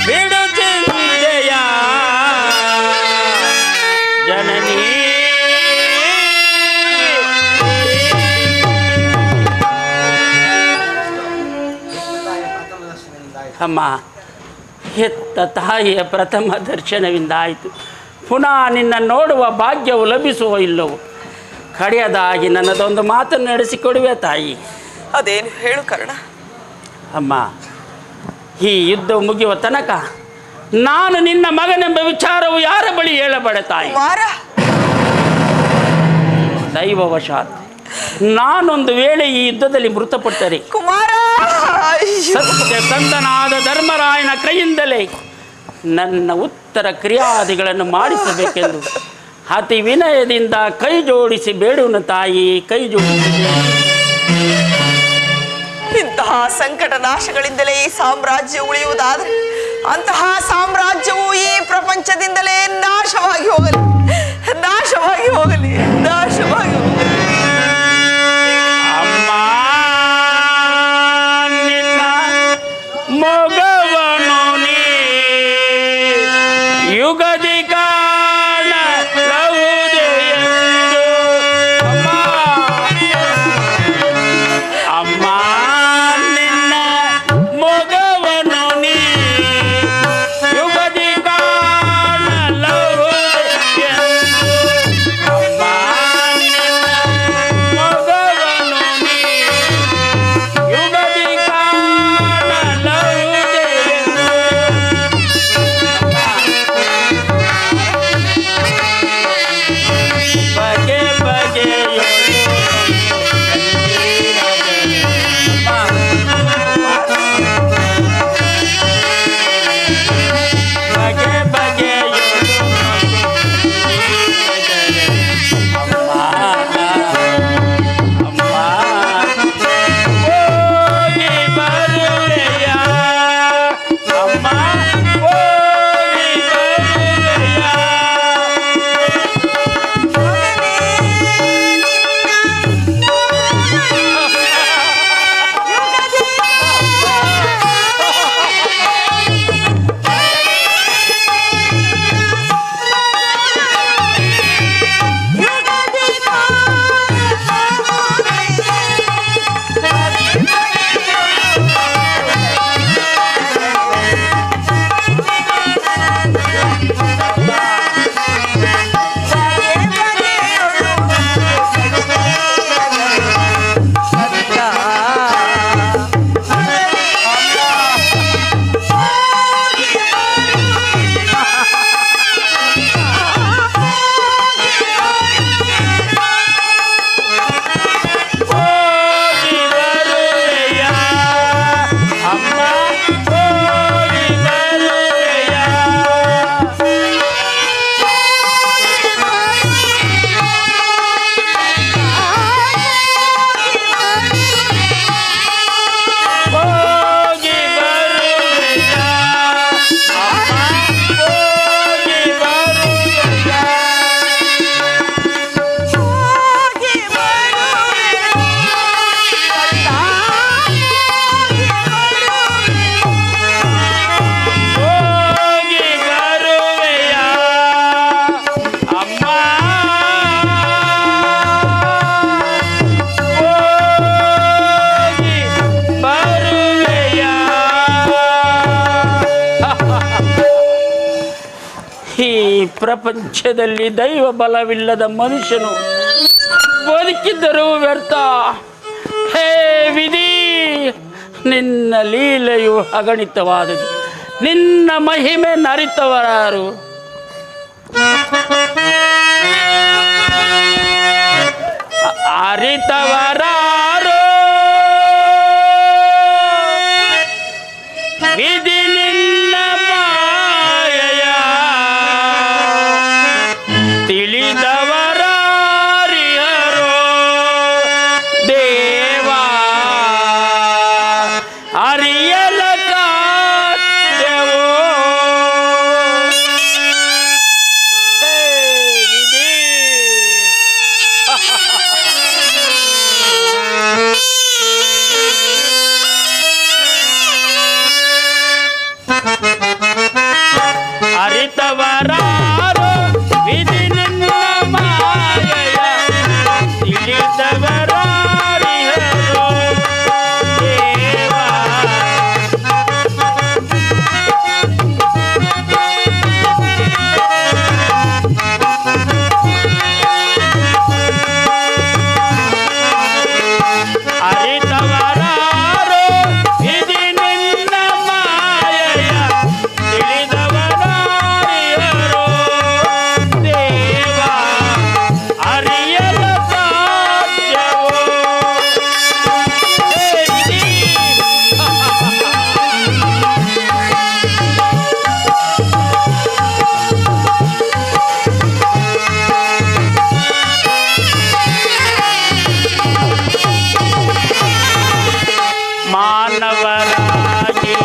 ಬಿಡು ಚಿಂತೆಯ ಜನನೀ. ಅಮ್ಮ, ಹೆತ್ತ ತಾಯಿಯ ಪ್ರಥಮ ದರ್ಶನವಿಂದಾಯಿತು. ಪುನಃ ನಿನ್ನ ನೋಡುವ ಭಾಗ್ಯವು ಲಭಿಸುವ ಇಲ್ಲವೋ? ಕಡೆಯದಾಗಿ ನನ್ನದೊಂದು ಮಾತನ್ನು ನಡೆಸಿಕೊಡುವೆ ತಾಯಿ. ಅದೇನು ಹೇಳು ಕರ್ಣ? ಅಮ್ಮ, ಈ ಯುದ್ಧ ಮುಗಿಯುವ ತನಕ ನಾನು ನಿನ್ನ ಮಗನೆಂಬ ವಿಚಾರವು ಯಾರ ಬಳಿ ಹೇಳಬೇಡ ತಾಯಿ. ಕುಮಾರ, ದೈವವಶಾತ್ ನಾನೊಂದು ವೇಳೆ ಈ ಯುದ್ಧದಲ್ಲಿ ಮೃತಪಟ್ಟರೆ ಕುಮಾರ, ಸತ್ಯ ಸಂತನಾದ ಧರ್ಮರಾಯನ ಕೈಯಿಂದಲೇ ನನ್ನ ಉತ್ತರ ಕ್ರಿಯಾದಿಗಳನ್ನು ಮಾಡಿಸಬೇಕೆಂದು ಅತಿ ವಿನಯದಿಂದ ಕೈ ಜೋಡಿಸಿ ಬೇಡುವನು ತಾಯಿ, ಕೈ ಜೋಡಿಸಿ. ಇಂತಹ ಸಂಕಟ ನಾಶಗಳಿಂದಲೇ ಈ ಸಾಮ್ರಾಜ್ಯ ಉಳಿಯುವುದಾದರೆ ಅಂತಹ ಸಾಮ್ರಾಜ್ಯವು ಈ ಪ್ರಪಂಚದಿಂದಲೇ ನಾಶವಾಗಿ ಹೋಗಲಿ, ನಾಶವಾಗಿ ಹೋಗಲಿ, ನಾಶವಾಗಿ ಹೋಗಲಿ. ಅಮ್ಮ, ನಿನ್ನ ಮೊಗವನು ನೀ ಯುಗದಿ ಕಾಣಲಹುದೆ ಎಂದು. ಅಮ್ಮ, ಅಮ್ಮ, ನಿನ್ನ ಮೊಗವನು ನೀ ಯುಗದಿ ಕಾಣಲಹುದೆ ಎಂದು. ಅಮ್ಮ, ನಿನ್ನ ಪ್ರಪಂಚದಲ್ಲಿ ದೈವ ಬಲವಿಲ್ಲದ ಮನುಷ್ಯನು ಬದುಕಿದ್ದರೂ ವ್ಯರ್ಥ. ಹೇ ವಿಧಿ, ನಿನ್ನ ಲೀಲೆಯು ಅಗಣಿತವಾದುದು, ನಿನ್ನ ಮಹಿಮೆ ನರಿತವರಾರು. ಅರಿತವರಾರು ವಿಧಿ ನಿನ್ನ ಮಾಯೆಯ ತಿಳಿದವರಾರಿಯರೋ ದೇವಾ, ಅರಿಯಲ ಸಾಧ್ಯವೋ. ಹೇ ವಿಧಿ, ಅರಿತವರಾರು ವಿಧಿ ನಿನ್ನ ಮಾಯೆಯ ತಿಳಿದವರಾರಿಯರೋ ದೇವಾ. ಅರಿತವರಾರು ವಿಧಿ ನಿನ್ನ ಮಾಯೆಯ ತಿಳಿದವರಾರಿಯರೋ ದೇವಾ, ಅರಿಯಲು ಸಾಧ್ಯವೋ. ಹೇ ವಿಧಿ, ಮಾನವರಾಗಿ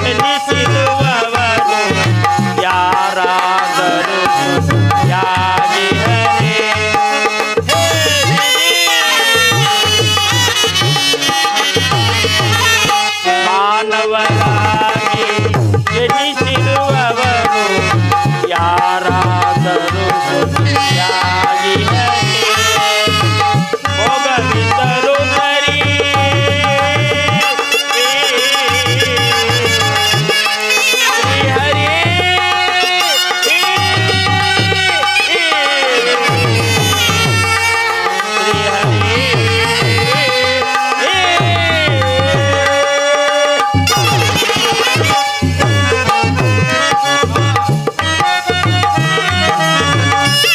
ಜನಿಸಿರುವವರು ಯಾರಾದರೂ ಯಾಗಿರಲಿ. ಹೇ ವಿಧಿ, ಮಾನವರಾಗಿ ಜನಿಸಿರುವವರು ಯಾರಾದರೂ ಯಾಗಿರಲಿ. ಭೋಗವಿದ್ದರೂ ಸರಿ, ಶ್ರೀಹರಿ,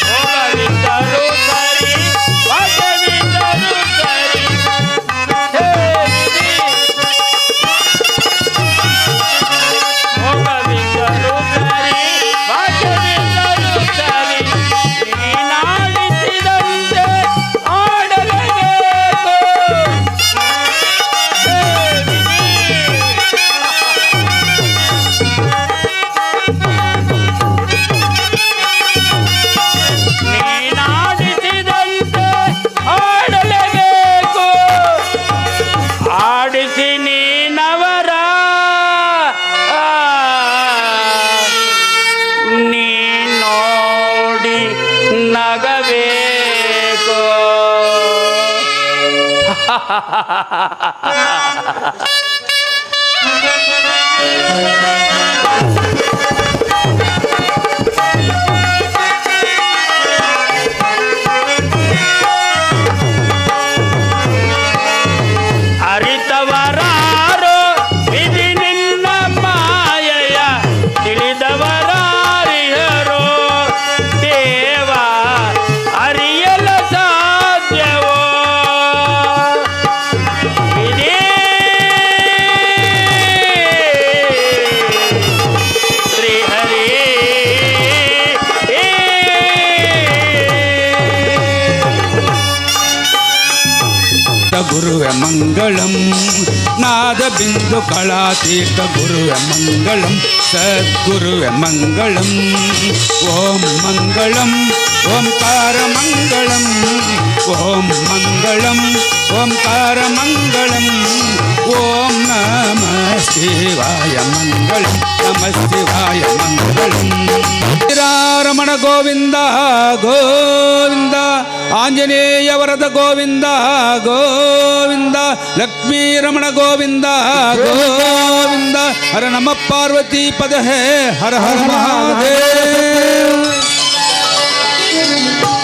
ಭೋಗವಿದ್ದರೂ ಸರಿ, ಭಾಗ್ಯವಿದ್ದರೂ ಸರಿ. ಹೇ ವಿಧಿ, ಭೋಗವಿದ್ದರೂ ಸರಿ, ಭಾಗ್ಯವಿದ್ದರೂ ಸರಿ, ನೀನಾಡಿಸಿದಂತೆ ಆಡಲೇಬೇಕು. ಹೇ ವಿಧಿ, ನೀನಾಡಿಸಿದಂತೆ ಆಡಲೇಬೇಕು. ಆಡಿಸಿ ನೀನವರ ನೀ ನೋಡಿ ನಗಬೇಕು. ಅರಿತವರಾರು ವಿಧಿ ನಿನ್ನ ಮಾಯೆಯ ತಿಳಿದವರಾರಿಯರೋ ದೇವಾ, ಅರಿಯಲು ಸಾಧ್ಯವೋ. ವಿಧಿ, ಶ್ರೀಹರಿ, ಗುರುವೆ ಮಂಗಳಂ ನಾದ ಬಿಂದು ಕಳಾತೀರ್ಥ ಗುರುವೆ ಮಂಗಳಂ ಸದ್ಗುರುವೆ ಮಂಗಳಂ. ಓಂ ಮಂಗಳಂ ಓಂಕಾರ ಮಂಗಳಂ, ಓಂ ಮಂಗಳಂ ಓಂಕಾರ ಮಂಗಳಂ. ಓಂ ನಮಃ ಶಿವಾಯ ಮಂಗಳಂ, ನಮಃ ಶಿವಾಯ ಮಂಗಳಂ. ಶ್ರೀರಾರಮಣ ಗೋವಿಂದ ಗೋವಿಂದ, ಆಂಜನೇಯ ವರದ ಗೋವಿಂದ ಗೋವಿಂದ, ಲಕ್ಷ್ಮೀ ರಮಣ ಗೋವಿಂದ ಗೋವಿಂದ. ಹರ ನಮ ಪಾರ್ವತಿ ಪದ ಹೇ ಹರ ಹರ ಮಹಾದೇವ. ಿ